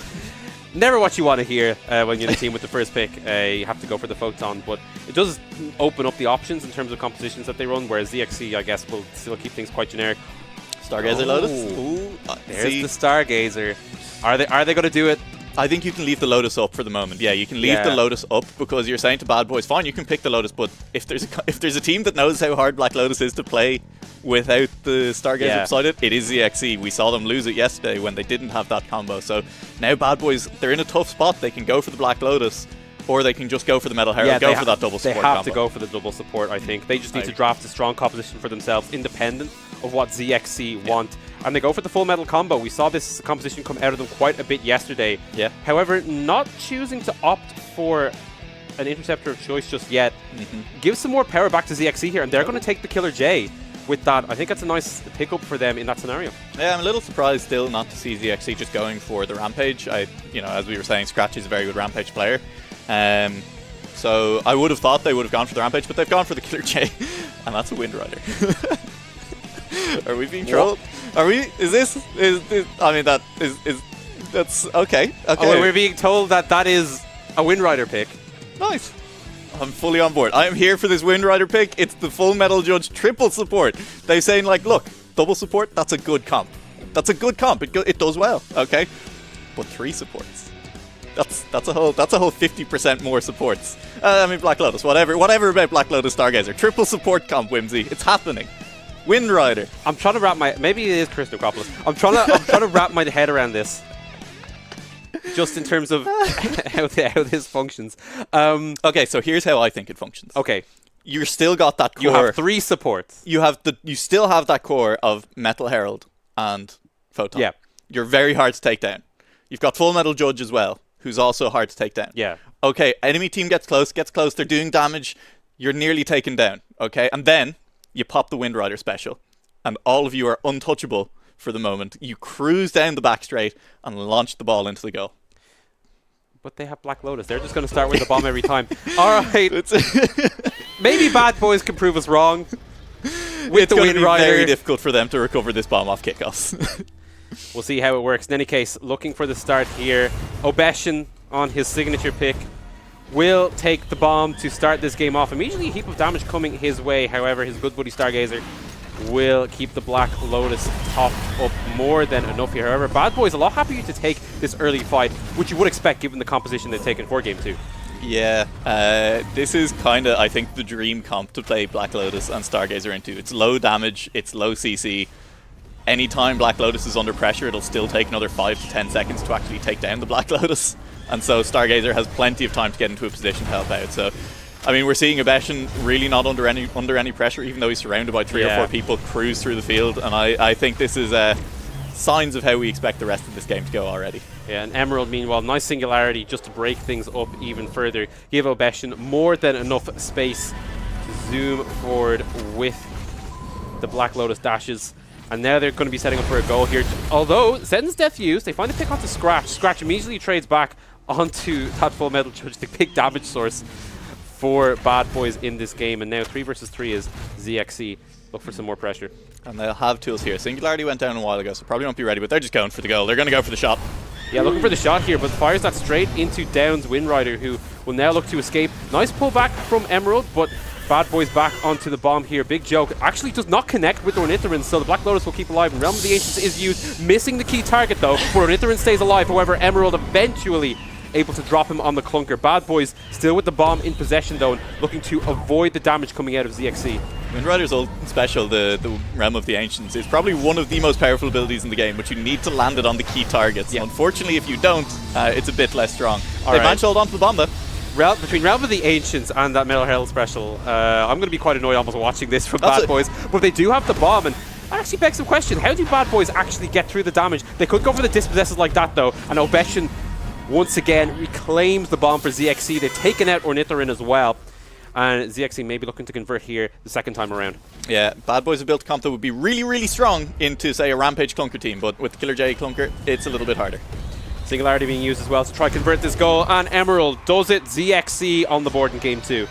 Speaker 1: Never what you want to hear when you're the team with the first pick. You have to go for the Photon, but it does open up the options in terms of compositions that they run, whereas ZXC, I guess, will still keep things quite generic.
Speaker 2: Stargazer Lotus?
Speaker 1: Ooh, there's the Stargazer. Are they going to do it?
Speaker 2: I think you can leave the Lotus up for the moment. Yeah, you can leave the Lotus up, because you're saying to Bad Boys, fine, you can pick the Lotus, but if there's a team that knows how hard Black Lotus is to play without the Stargazer beside it, it is ZXC. We saw them lose it yesterday when they didn't have that combo. So now Bad Boys, they're in a tough spot. They can go for the Black Lotus, or they can just go for the Metal Herald, go for that double support
Speaker 1: combo. They have
Speaker 2: to
Speaker 1: go for the double support, I think. They just need to draft a strong composition for themselves, independent of what ZXC want. And they go for the full metal combo. We saw this composition come out of them quite a bit yesterday. However, not choosing to opt for an Interceptor of choice just yet. Give some more power back to ZXC here, and they're going to take the Killer J with that. I think that's a nice pickup for them in that scenario.
Speaker 2: Yeah, I'm a little surprised still not to see ZXC just going for the Rampage. As we were saying, Scratch is a very good Rampage player. So I would have thought they would have gone for the Rampage, but they've gone for the Killer J, and that's a Wind Rider. Are we being trolled? Are we? Is I mean, that's okay.
Speaker 1: Oh, we're being told that is a Wind Rider pick.
Speaker 2: Nice. I'm fully on board. I am here for this Wind Rider pick. It's the Full Metal Judge triple support. They're saying, like, look, double support, that's a good comp. That's a good comp. It does well, okay? But 3 supports. That's a whole 50% more supports. I mean, Black Lotus, whatever about Black Lotus Stargazer. Triple support comp, Whimsy. It's happening. Wind Rider.
Speaker 1: I'm trying to wrap maybe it is Chris Necropolis. I'm trying to wrap my head around this. Just in terms of how this functions.
Speaker 2: Okay, so here's how I think it functions.
Speaker 1: Okay.
Speaker 2: You've still got that core.
Speaker 1: You have 3 supports.
Speaker 2: You still have that core of Metal Herald and Photon.
Speaker 1: Yeah.
Speaker 2: You're very hard to take down. You've got Full Metal Judge as well, who's also hard to take down.
Speaker 1: Yeah.
Speaker 2: Okay, enemy team gets close, they're doing damage, you're nearly taken down, okay? And then you pop the Wind Rider special, and all of you are untouchable for the moment. You cruise down the back straight and launch the ball into the goal.
Speaker 1: But they have Black Lotus. They're just going to start with the bomb every time. All right. Maybe Bad Boys can prove us wrong. With the Wind Rider.
Speaker 2: It's very difficult for them to recover this bomb off kickoffs.
Speaker 1: We'll see how it works. In any case, looking for the start here. Obeshin on his signature pick will take the bomb to start this game off. Immediately a heap of damage coming his way. However, his good buddy Stargazer will keep the Black Lotus topped up more than enough here. However, Bad Boys a lot happier to take this early fight, which you would expect given the composition they've taken for Game 2.
Speaker 2: Yeah, this is kind of, I think, the dream comp to play Black Lotus and Stargazer into. It's low damage, it's low CC. Anytime Black Lotus is under pressure, it'll still take another 5 to 10 seconds to actually take down the Black Lotus. And so Stargazer has plenty of time to get into a position to help out. So, I mean, we're seeing Obeshin really not under any pressure, even though he's surrounded by 3 or 4 people, cruise through the field. And I think this is signs of how we expect the rest of this game to go already.
Speaker 1: Yeah, and Emerald, meanwhile, nice singularity just to break things up even further. Give Obeshin more than enough space to zoom forward with the Black Lotus dashes. And now they're going to be setting up for a goal here. Although, Zen's Death used, they find the pick onto Scratch. Scratch immediately trades back onto that Full Metal Judge, the big damage source for Bad Boys in this game. And now 3 versus 3 is ZXC. Look for some more pressure.
Speaker 2: And they'll have tools here. Singularity went down a while ago, so probably won't be ready, but they're just going for the goal. They're going to go for the shot.
Speaker 1: Yeah, looking for the shot here, but fires that straight into Down's Wind Rider, who will now look to escape. Nice pullback from Emerald, but Bad Boys back onto the bomb here. Big joke. Actually does not connect with Ornithoryn, so the Black Lotus will keep alive. And Realm of the Ancients is used, missing the key target though, where Ornithoryn stays alive. However, Emerald eventually able to drop him on the clunker. Bad Boys still with the bomb in possession though, and looking to avoid the damage coming out of ZXC.
Speaker 2: Wind Rider's ult special, the Realm of the Ancients, is probably one of the most powerful abilities in the game, but you need to land it on the key targets.
Speaker 1: Yeah.
Speaker 2: Unfortunately, if you don't, it's a bit less strong.
Speaker 1: All
Speaker 2: they
Speaker 1: right.
Speaker 2: managed to hold on to the bomb though.
Speaker 1: Between Realm of the Ancients and that Metal Herald special, I'm going to be quite annoyed almost watching this from Bad Boys, but they do have the bomb, and that actually begs some question. How do Bad Boys actually get through the damage? They could go for the dispossesses like that though, and Obeshin once again reclaims the bomb for ZXC. They've taken out Ornithoryn as well, and ZXC may be looking to convert here the second time around. Yeah,
Speaker 2: Bad Boys have built a comp that would be really, really strong into, say, a Rampage Clunker team, but with the Killer J Clunker, it's a little bit harder.
Speaker 1: Singularity being used as well to try to convert this goal, and Emerald does it. ZXC on the board in Game 2.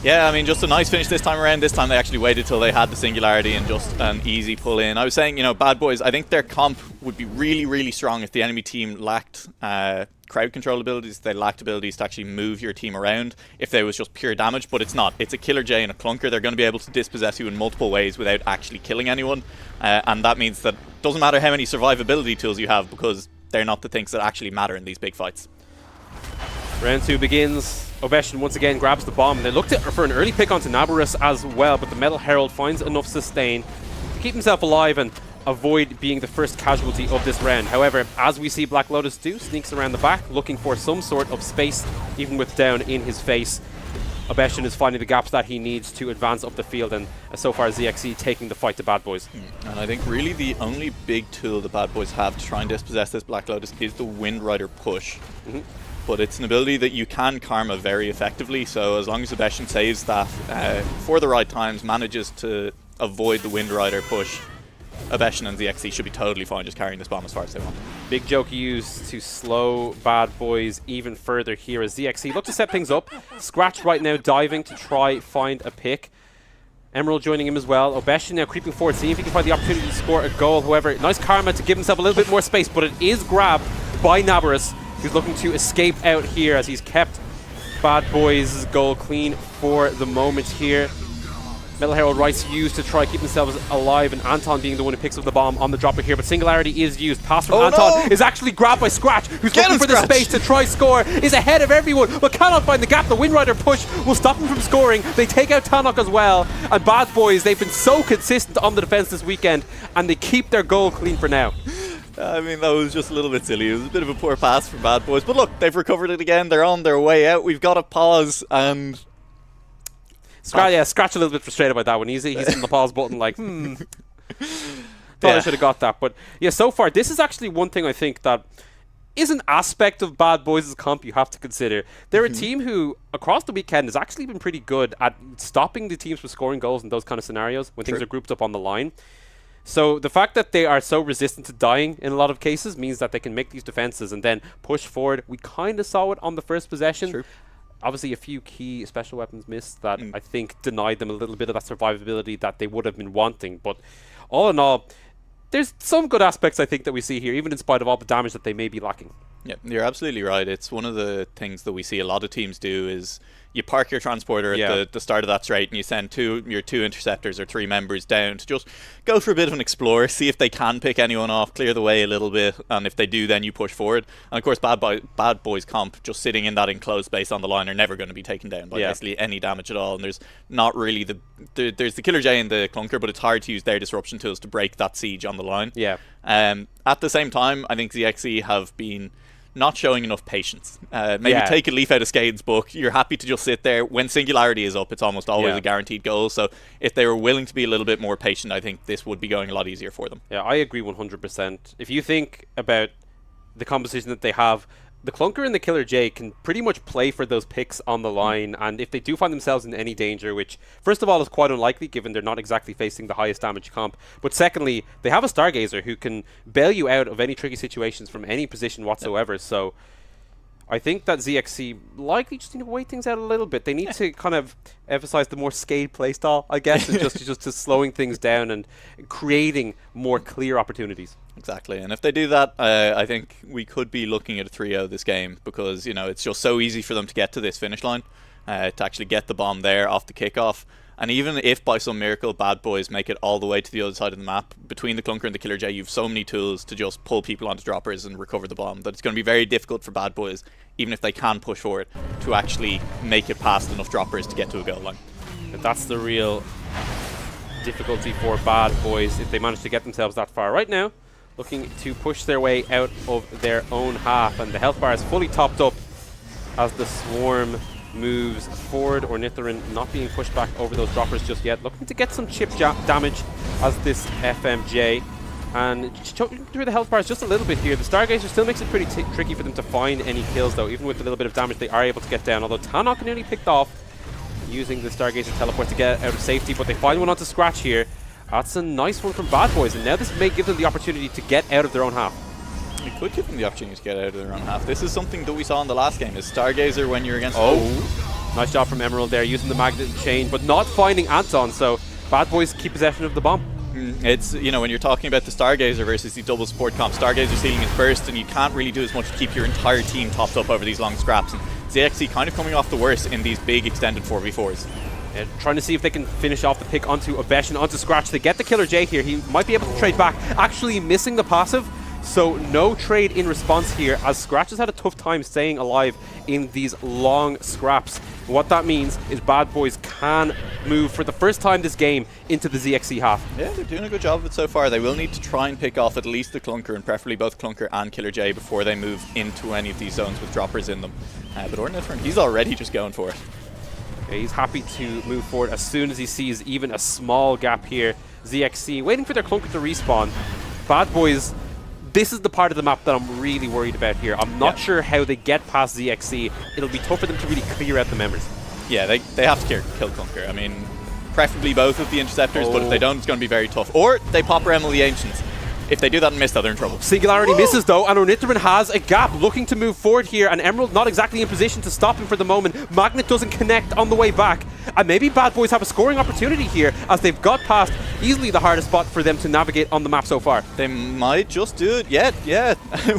Speaker 2: Yeah, I mean, just a nice finish this time around. This time they actually waited till they had the Singularity and just an easy pull in. I was saying, you know, Bad Boys, I think their comp would be really, really strong if the enemy team lacked crowd control abilities. They lacked abilities to actually move your team around if there was just pure damage, but it's not. It's a Killer J and a Clunker. They're going to be able to dispossess you in multiple ways without actually killing anyone, and that means that it doesn't matter how many survivability tools you have, because they're not the things that actually matter in these big fights.
Speaker 1: Round 2 begins. Obeshin once again grabs the bomb, and they looked for an early pick onto Nabarus as well, but the Metal Herald finds enough sustain to keep himself alive and avoid being the first casualty of this round. However, as we see Black Lotus do, sneaks around the back looking for some sort of space, even with Down in his face. Obeshin is finding the gaps that he needs to advance up the field, and so far ZXC taking the fight to Bad Boys.
Speaker 2: And I think really the only big tool the Bad Boys have to try and dispossess this Black Lotus is the Wind Rider push. But it's an ability that you can karma very effectively, so as long as Obeshin saves that for the right times, manages to avoid the Wind Rider push, Abeshin and ZXC should be totally fine just carrying this bomb as far as they want.
Speaker 1: Big joke used to slow Bad Boys even further here as ZXC look to set things up. Scratch right now diving to try find a pick. Emerald joining him as well. Obeshin now creeping forward, seeing if he can find the opportunity to score a goal. However, nice karma to give himself a little bit more space, but it is grabbed by Nabarus, who's looking to escape out here as he's kept Bad Boys' goal clean for the moment here. Metal Herald Rights used to try keep themselves alive, and Anton being the one who picks up the bomb on the dropper here, but Singularity is used. Pass from Anton is actually grabbed by Scratch, who's looking for the space to try score, is ahead of everyone, but cannot find the gap. The Wind Rider push will stop him from scoring. They take out Tannock as well, and Bad Boys, they've been so consistent on the defense this weekend, and they keep their goal clean for now.
Speaker 2: I mean, that was just a little bit silly. It was a bit of a poor pass from Bad Boys, but look, they've recovered it again. They're on their way out. We've got to pause and...
Speaker 1: Scratch a little bit frustrated by that one. He's hitting the pause button like, Thought I should have got that. But yeah, so far, this is actually one thing I think that is an aspect of Bad Boys' comp you have to consider. They're a team who, across the weekend, has actually been pretty good at stopping the teams from scoring goals in those kind of scenarios when things are grouped up on the line. So the fact that they are so resistant to dying in a lot of cases means that they can make these defenses and then push forward. We kind of saw it on the first possession.
Speaker 2: True.
Speaker 1: Obviously, a few key special weapons missed that I think denied them a little bit of that survivability that they would have been wanting. But all in all, there's some good aspects I think that we see here, even in spite of all the damage that they may be lacking.
Speaker 2: Yeah, you're absolutely right. It's one of the things that we see a lot of teams do is you park your transporter at the start of that straight and you send your two interceptors or 3 members down to just go for a bit of an explore, see if they can pick anyone off, clear the way a little bit, and if they do, then you push forward. And of course, Bad Boys comp, just sitting in that enclosed space on the line, are never going to be taken down by basically any damage at all. And there's not really there's the Killer J and the Clunker, but it's hard to use their disruption tools to break that siege on the line.
Speaker 1: Yeah.
Speaker 2: At the same time, I think ZXC have been not showing enough patience. Maybe take a leaf out of Skade's book. You're happy to just sit there. When Singularity is up, it's almost always a guaranteed goal. So if they were willing to be a little bit more patient, I think this would be going a lot easier for them.
Speaker 1: Yeah, I agree 100%. If you think about the composition that they have, the Clunker and the Killer J can pretty much play for those picks on the line, and if they do find themselves in any danger, which first of all is quite unlikely given they're not exactly facing the highest damage comp, but secondly, they have a Stargazer who can bail you out of any tricky situations from any position whatsoever. So I think that ZXC likely just need to wait things out a little bit. They need to kind of emphasize the more Skade playstyle, I guess, and just to slowing things down and creating more clear opportunities.
Speaker 2: Exactly, and if they do that, I think we could be looking at a 3-0 this game, because it's just so easy for them to get to this finish line, to actually get the bomb there off the kickoff. And even if by some miracle Bad Boys make it all the way to the other side of the map, between the Clunker and the Killer J, you've so many tools to just pull people onto droppers and recover the bomb that it's going to be very difficult for Bad Boys, even if they can push forward, to actually make it past enough droppers to get to a goal line.
Speaker 1: That's the real difficulty for Bad Boys if they manage to get themselves that far. Right now, looking to push their way out of their own half, and the health bar is fully topped up as the Swarm moves forward. Ornithoryn not being pushed back over those droppers just yet, looking to get some chip damage as this FMJ, and choking through the health bars just a little bit here. The Stargazer still makes it pretty tricky for them to find any kills though. Even with a little bit of damage they are able to get down, although Tannock nearly picked off using the Stargazer teleport to get out of safety, but they find one onto Scratch here. That's a nice one from Bad Boys, and now this may give them the opportunity to get out of their own half.
Speaker 2: It could give them the opportunity to get out of their own half. This is something that we saw in the last game, is Stargazer when you're against...
Speaker 1: Nice job from Emerald there, using the magnet chain, but not finding Anton, so Bad Boys keep possession of the bomb.
Speaker 2: It's, when you're talking about the Stargazer versus the double support comp, Stargazer ceiling is burst, and you can't really do as much to keep your entire team topped up over these long scraps. And ZXC kind of coming off the worst in these big extended 4v4s.
Speaker 1: Trying to see if they can finish off the pick onto Obeshin, onto Scratch. They get the Killer J here. He might be able to trade back, actually missing the passive. So no trade in response here, as Scratch has had a tough time staying alive in these long scraps. What that means is Bad Boys can move for the first time this game into the ZXC half.
Speaker 2: Yeah, they're doing a good job of it so far. They will need to try and pick off at least the Clunker, and preferably both Clunker and Killer J, before they move into any of these zones with droppers in them. But Ornithoryn, he's already just going for it.
Speaker 1: Yeah, he's happy to move forward as soon as he sees even a small gap here. ZXC waiting for their Clunker to respawn. Bad Boys, this is the part of the map that I'm really worried about here. I'm not sure how they get past ZXC. It'll be tough for them to really clear out the members.
Speaker 2: Yeah, they have to kill Clunker. I mean, preferably both of the interceptors, but if they don't, it's going to be very tough. Or they pop Remel the Ancients. If they do that and miss that, they're in trouble.
Speaker 1: Singularity misses though, and Ornithoryn has a gap, looking to move forward here, and Emerald not exactly in position to stop him for the moment. Magnet doesn't connect on the way back, and maybe Bad Boys have a scoring opportunity here, as they've got past easily the hardest spot for them to navigate on the map so far.
Speaker 2: They might just do it, yeah.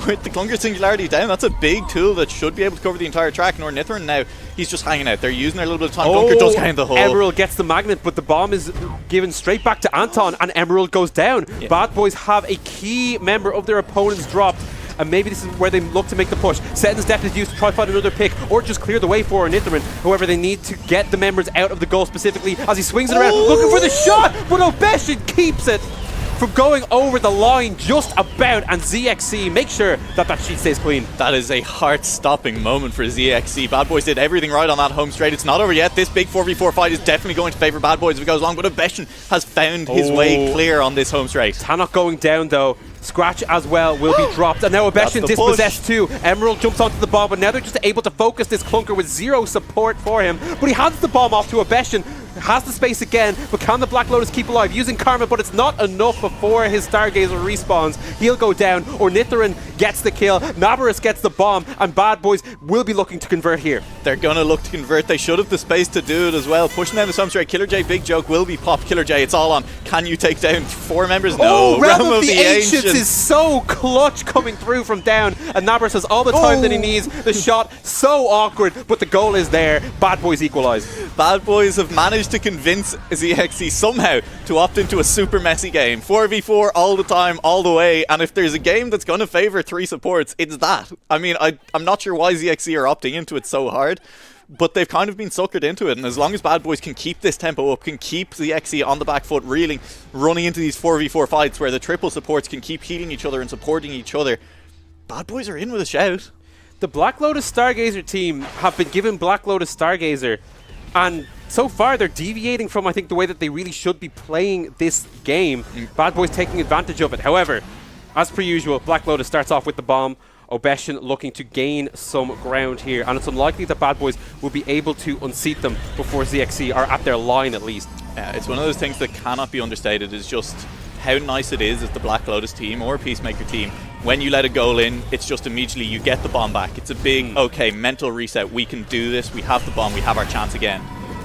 Speaker 2: With the Clunker Singularity down, that's a big tool that should be able to cover the entire track. And Ornithoryn now, he's just hanging out. They're using their little bit of time. Clunker does kind of the hole.
Speaker 1: Emerald gets the Magnet, but the bomb is given straight back to Anton, and Emerald goes down. Yeah. Bad Boys have a key member of their opponents dropped, and maybe this is where they look to make the push. Seton's Depth is used to try to find another pick, or just clear the way for Ornithoryn. However, they need to get the members out of the goal specifically, as he swings it around, looking for the shot, but Obeshin keeps it from going over the line just about, and ZXC make sure that that sheet stays clean.
Speaker 2: That is a heart-stopping moment for ZXC. Bad Boys did everything right on that home straight. It's not over yet. This big 4v4 fight is definitely going to favour Bad Boys if it goes long, but Obeshin has found his way clear on this home straight.
Speaker 1: Tannock going down though. Scratch as well will be dropped, and now Obeshin dispossessed too. Emerald jumps onto the bomb, but now they're just able to focus this Clunker with zero support for him. But he hands the bomb off to Obeshin, has the space again, but can the Black Lotus keep alive? Using Karma, but it's not enough before his Stargazer respawns. He'll go down. Ornithoryn gets the kill. Nabarus gets the bomb, and Bad Boys will be looking to convert here.
Speaker 2: They're going to look to convert. They should have the space to do it as well. Pushing down the home straight. Killer J, big joke, will be popped. Killer J, it's all on. Can you take down 4 members? No.
Speaker 1: Realm of the Ancients is so clutch coming through from down, and Nabarus has all the time that he needs. The shot so awkward, but the goal is there. Bad Boys equalize.
Speaker 2: Bad Boys have managed to convince ZXC somehow to opt into a super messy game. 4v4 all the time, all the way, and if there's a game that's going to favour 3 supports, it's that. I mean, I'm not sure why ZXC are opting into it so hard, but they've kind of been suckered into it, and as long as Bad Boys can keep this tempo up, can keep ZXC on the back foot, reeling, running into these 4v4 fights where the triple supports can keep healing each other and supporting each other, Bad Boys are in with a shout.
Speaker 1: The Black Lotus Stargazer team have been given Black Lotus Stargazer, and so far they're deviating from, I think, the way that they really should be playing this game. Bad Boys taking advantage of it. However, as per usual, Black Lotus starts off with the bomb. Obeshin looking to gain some ground here, and it's unlikely that Bad Boys will be able to unseat them before ZXC are at their line at least.
Speaker 2: Yeah, it's one of those things that cannot be understated, is just how nice it is as the Black Lotus team or Peacemaker team. When you let a goal in, it's just immediately you get the bomb back. It's a big, okay, mental reset. We can do this. We have the bomb. We have our chance again.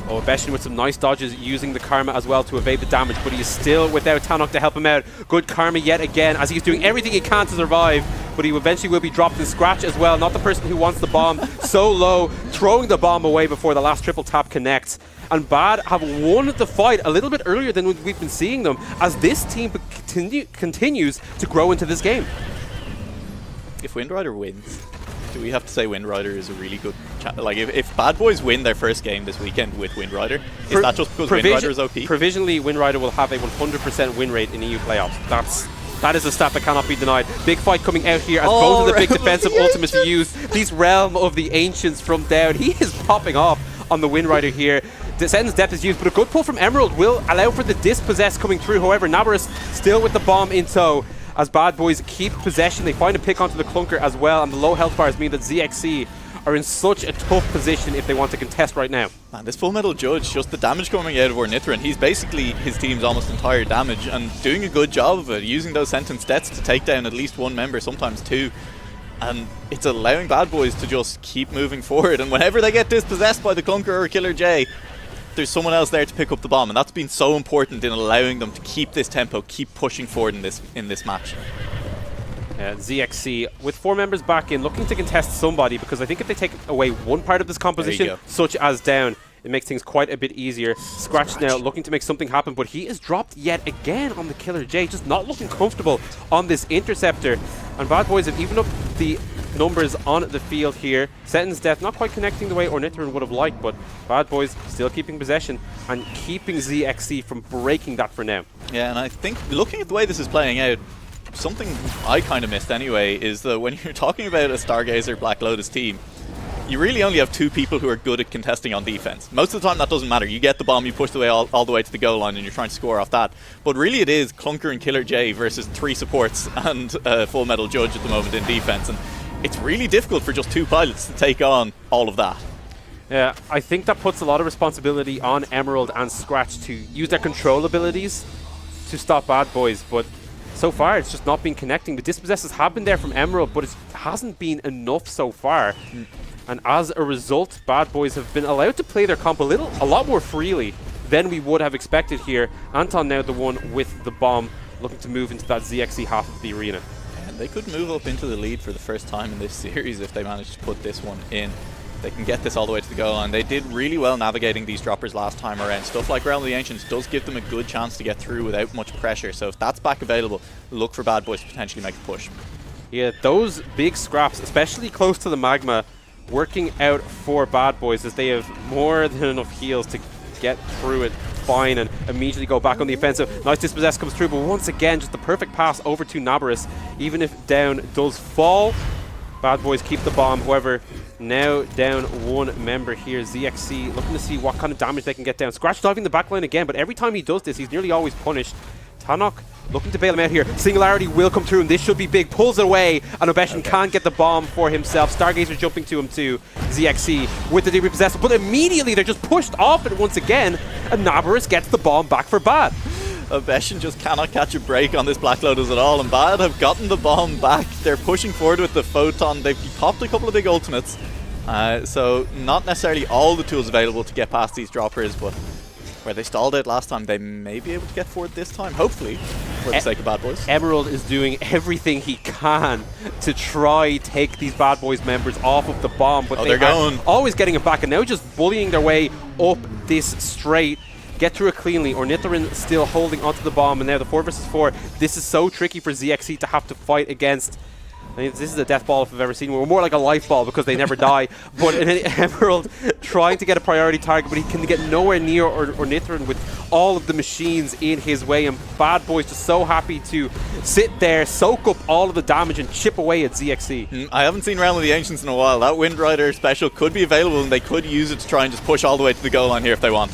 Speaker 1: Obeshin with some nice dodges, using the Karma as well to evade the damage, but he is still without Tannock to help him out. Good Karma yet again, as he's doing everything he can to survive, but he eventually will be dropped in Scratch as well. Not the person who wants the bomb. So low, throwing the bomb away before the last triple tap connects. And Bad have won the fight a little bit earlier than we've been seeing them, as this team continues to grow into this game.
Speaker 2: If Windrider wins, do we have to say Windrider is a really good like if Bad Boys win their first game this weekend with Windrider, is that just because Windrider is OP?
Speaker 1: Provisionally, Windrider will have a 100% win rate in EU playoffs. That is a stat that cannot be denied. Big fight coming out here as both of the big defensive ultimates are used. These Realm of the Ancients from down. He is popping off on the Windrider here. Seton's Depth is used, but a good pull from Emerald will allow for the Dispossess coming through. However, Nabarus still with the bomb in tow. As Bad Boys keep possession, they find a pick onto the Clunker as well, and the low health bars mean that ZXC are in such a tough position if they want to contest right now.
Speaker 2: Man, this Full Metal Judge, just the damage coming out of Ornithoryn, he's basically his team's almost entire damage, and doing a good job of it, using those sentence deaths to take down at least 1 member, sometimes 2. And it's allowing Bad Boys to just keep moving forward, and whenever they get dispossessed by the Clunker or Killer J, there's someone else there to pick up the bomb, and that's been so important in allowing them to keep this tempo, keep pushing forward in this match.
Speaker 1: ZXC with 4 members back in, looking to contest somebody, because I think if they take away one part of this composition, such as down, it makes things quite a bit easier. Scratch now looking to make something happen, but he is dropped yet again on the Killer J, just not looking comfortable on this Interceptor. And Bad Boys have evened up the numbers on the field here. Seton's Death not quite connecting the way Ornithoryn would have liked, but Bad Boys still keeping possession and keeping ZXC from breaking that for now.
Speaker 2: Yeah, and I think looking at the way this is playing out, something I kind of missed anyway is that when you're talking about a Stargazer Black Lotus team, you really only have 2 people who are good at contesting on defense. Most of the time that doesn't matter. You get the bomb, you push the way all the way to the goal line, and you're trying to score off that. But really it is Clunker and Killer J versus 3 supports and Full Metal Judge at the moment in defense. And it's really difficult for just 2 pilots to take on all of that.
Speaker 1: Yeah, I think that puts a lot of responsibility on Emerald and Scratch to use their control abilities to stop Bad Boys, but so far it's just not been connecting. The dispossesses have been there from Emerald, but it hasn't been enough so far. And as a result, Bad Boys have been allowed to play their comp a lot more freely than we would have expected here. Anton now the one with the bomb, looking to move into that ZXC half of the arena.
Speaker 2: And they could move up into the lead for the first time in this series if they manage to put this one in. They can get this all the way to the goal line. They did really well navigating these droppers last time around. Stuff like Realm of the Ancients does give them a good chance to get through without much pressure. So if that's back available, look for Bad Boys to potentially make a push.
Speaker 1: Yeah, those big scraps, especially close to the magma, working out for Bad Boys as they have more than enough heals to get through it fine and immediately go back on the offensive. Nice dispossess comes through, but once again, just the perfect pass over to Nabarus. Even if down does fall, Bad Boys keep the bomb. However, now down one member here. ZXC looking to see what kind of damage they can get down. Scratch diving the backline again, but every time he does this, he's nearly always punished. Tanok looking to bail him out here. Singularity will come through, and this should be big. Pulls it away, and Obeshin can't get the bomb for himself. Stargazer jumping to him too. ZXC with the degree possessor, but immediately they're just pushed off it once again, and Nabarus gets the bomb back for Bad.
Speaker 2: Obeshin just cannot catch a break on this Black Lotus at all, and Bad have gotten the bomb back. They're pushing forward with the Photon. They've popped a couple of big ultimates, so not necessarily all the tools available to get past these droppers, but where they stalled it last time, they may be able to get forward this time, hopefully, for the sake of Bad Boys.
Speaker 1: Emerald is doing everything he can to try take these Bad Boys members off of the bomb, but they're going always getting it back, and now just bullying their way up this straight. Get through it cleanly. Ornithorin still holding onto the bomb, and now the 4 versus 4. This is so tricky for ZXC to have to fight against. I mean, this is a death ball if I've ever seen one. We're more like a life ball because they never die. But Emerald trying to get a priority target, but he can get nowhere near Ornithorin with all of the machines in his way. And Bad Boys just so happy to sit there, soak up all of the damage, and chip away at ZXC.
Speaker 2: I haven't seen Realm of the Ancients in a while. That Wind Rider special could be available, and they could use it to try and just push all the way to the goal line here if they want.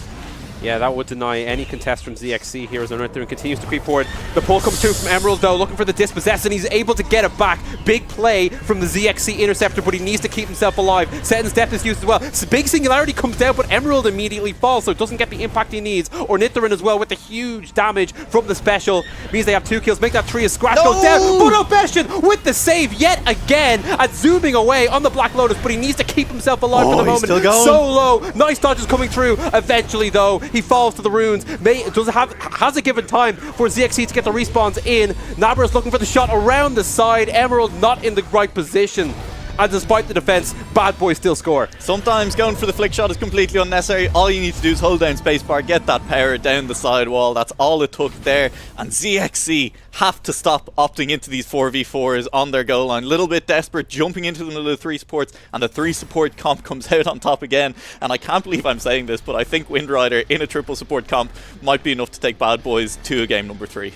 Speaker 1: Yeah, that would deny any contest from ZXC here as Ornithorin continues to creep forward. The pull comes through from Emerald, though, looking for the dispossess, and he's able to get it back. Big play from the ZXC Interceptor, but he needs to keep himself alive. Setting's Depth is used as well. So big Singularity comes down, but Emerald immediately falls, so it doesn't get the impact he needs. Ornithorin as well with the huge damage from the special. Means they have 2 kills. Make that 3 as Scratch goes down. But Obeshin with the save yet again at zooming away on the Black Lotus, but he needs to keep himself alive for the moment.
Speaker 2: Still going.
Speaker 1: So low. Nice dodges coming through. Eventually, though, he falls to the runes. Has a given time for ZXC to get the respawns in. Nabarus looking for the shot around the side. Emerald not in the right position. And despite the defense, Bad Boys still score.
Speaker 2: Sometimes going for the flick shot is completely unnecessary. All you need to do is hold down spacebar, get that power down the side wall. That's all it took there. And ZXC have to stop opting into these 4v4s on their goal line. A little bit desperate, jumping into the middle of the 3 supports, and the 3 support comp comes out on top again. And I can't believe I'm saying this, but I think Wind Rider in a triple support comp might be enough to take Bad Boys to a game number 3.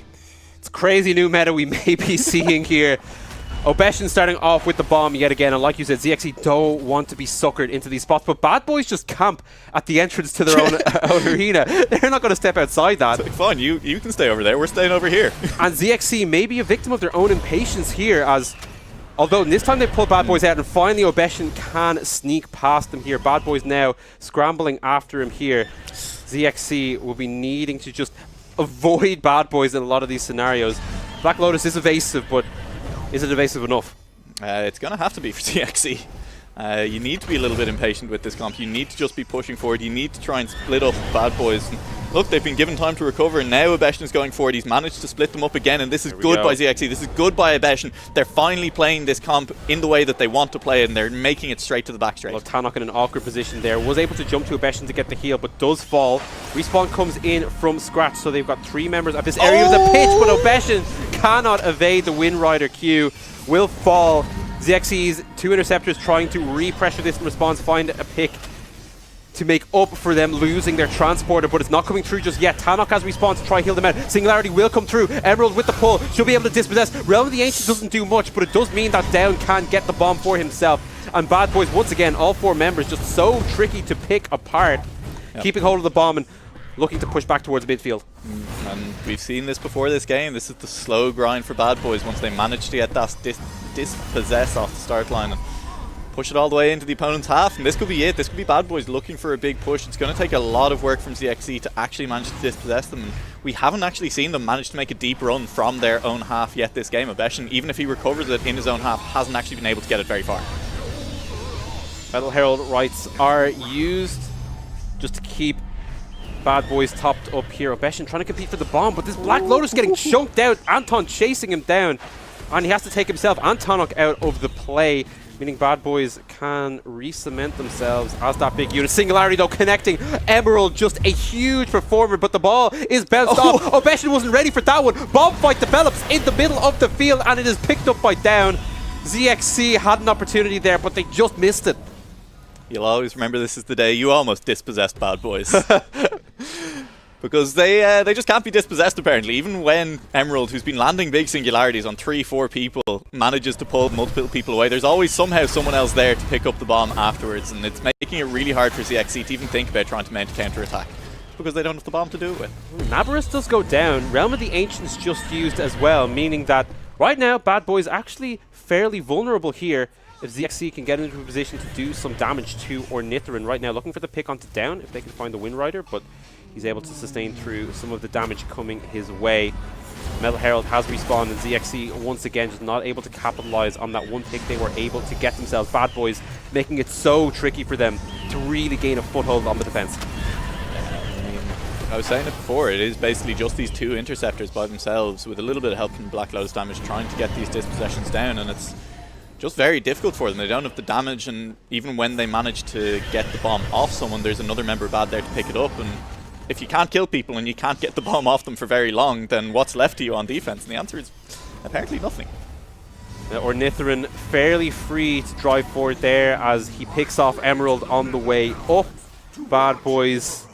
Speaker 1: It's crazy new meta we may be seeing here. Obeshin starting off with the bomb yet again, and like you said, ZXC don't want to be suckered into these spots, but Bad Boys just camp at the entrance to their own arena. They're not going to step outside that.
Speaker 2: Like, fine, you can stay over there, we're staying over here.
Speaker 1: And ZXC may be a victim of their own impatience here, as although this time they pull Bad Boys out, and finally Obeshin can sneak past them here. Bad Boys now scrambling after him here. ZXC will be needing to just avoid Bad Boys in a lot of these scenarios. Black Lotus is evasive, but is it evasive enough?
Speaker 2: It's going to have to be for ZXC. You need to be a little bit impatient with this comp. You need to just be pushing forward. You need to try and split up Bad Boys. And look, they've been given time to recover, and now Obeshin is going forward. He's managed to split them up again, and this is good by ZXC. This is good by Obeshin. They're finally playing this comp in the way that they want to play it, and they're making it straight to the back straight.
Speaker 1: Well, Tanok in an awkward position there. Was able to jump to Obeshin to get the heal, but does fall. Respawn comes in from Scratch, so they've got 3 members of this area of the pitch, but Obeshin cannot evade the Wind Rider Q. Will fall. ZXC's 2 interceptors trying to re-pressure this in response, find a pick to make up for them losing their transporter, but it's not coming through just yet. Tanok has respawn to try heal them out. Singularity will come through. Emerald with the pull. She'll be able to dispossess. Realm of the Ancients doesn't do much, but it does mean that Down can get the bomb for himself. And Bad Boys, once again, all 4 members just so tricky to pick apart. Yep. Keeping hold of the bomb and looking to push back towards midfield.
Speaker 2: And we've seen this before this game. This is the slow grind for Bad Boys once they manage to get that dispossess off the start line. And push it all the way into the opponent's half, and this could be it. This could be Bad Boys looking for a big push. It's going to take a lot of work from ZXC to actually manage to dispossess them, and we haven't actually seen them manage to make a deep run from their own half yet this game. Obeshin, even if he recovers it in his own half, hasn't actually been able to get it very far.
Speaker 1: Metal Herald rights are used just to keep Bad Boys topped up here. Obeshin trying to compete for the bomb, but this Black Lotus getting chunked out. Anton chasing him down, and he has to take himself and Tannock out of the play, meaning Bad Boys can re-cement themselves as that big unit. Singularity though connecting. Emerald just a huge performer, but the ball is bounced off. Obeshin wasn't ready for that one. Bomb fight develops in the middle of the field, and it is picked up by Down. ZXC had an opportunity there, but they just missed it.
Speaker 2: You'll always remember this is the day you almost dispossessed Bad Boys. Because they just can't be dispossessed apparently. Even when Emerald, who's been landing big singularities on 3-4 people, manages to pull multiple people away, there's always somehow someone else there to pick up the bomb afterwards, and it's making it really hard for ZXC to even think about trying to mount a counter-attack, because they don't have the bomb to do it with.
Speaker 1: Nabarus does go down. Realm of the Ancients just used as well, meaning that right now Bad Boys actually fairly vulnerable here. If ZXC can get into a position to do some damage to Ornithoryn right now, looking for the pick onto Down if they can find the Wind Rider, but he's able to sustain through some of the damage coming his way. Metal Herald has respawned, and ZXC once again just not able to capitalize on that one pick they were able to get themselves. Bad Boys making it so tricky for them to really gain a foothold on the defense.
Speaker 2: I was saying it before, it is basically just these two interceptors by themselves with a little bit of help from Black Lotus damage trying to get these dispossessions down, and it's just very difficult for them. They don't have the damage, and even when they manage to get the bomb off someone, there's another member of Bad there to pick it up, and if you can't kill people and you can't get the bomb off them for very long, then what's left to you on defense? And the answer is apparently nothing.
Speaker 1: Ornithoryn fairly free to drive forward there as he picks off Emerald on the way up. Bad Boys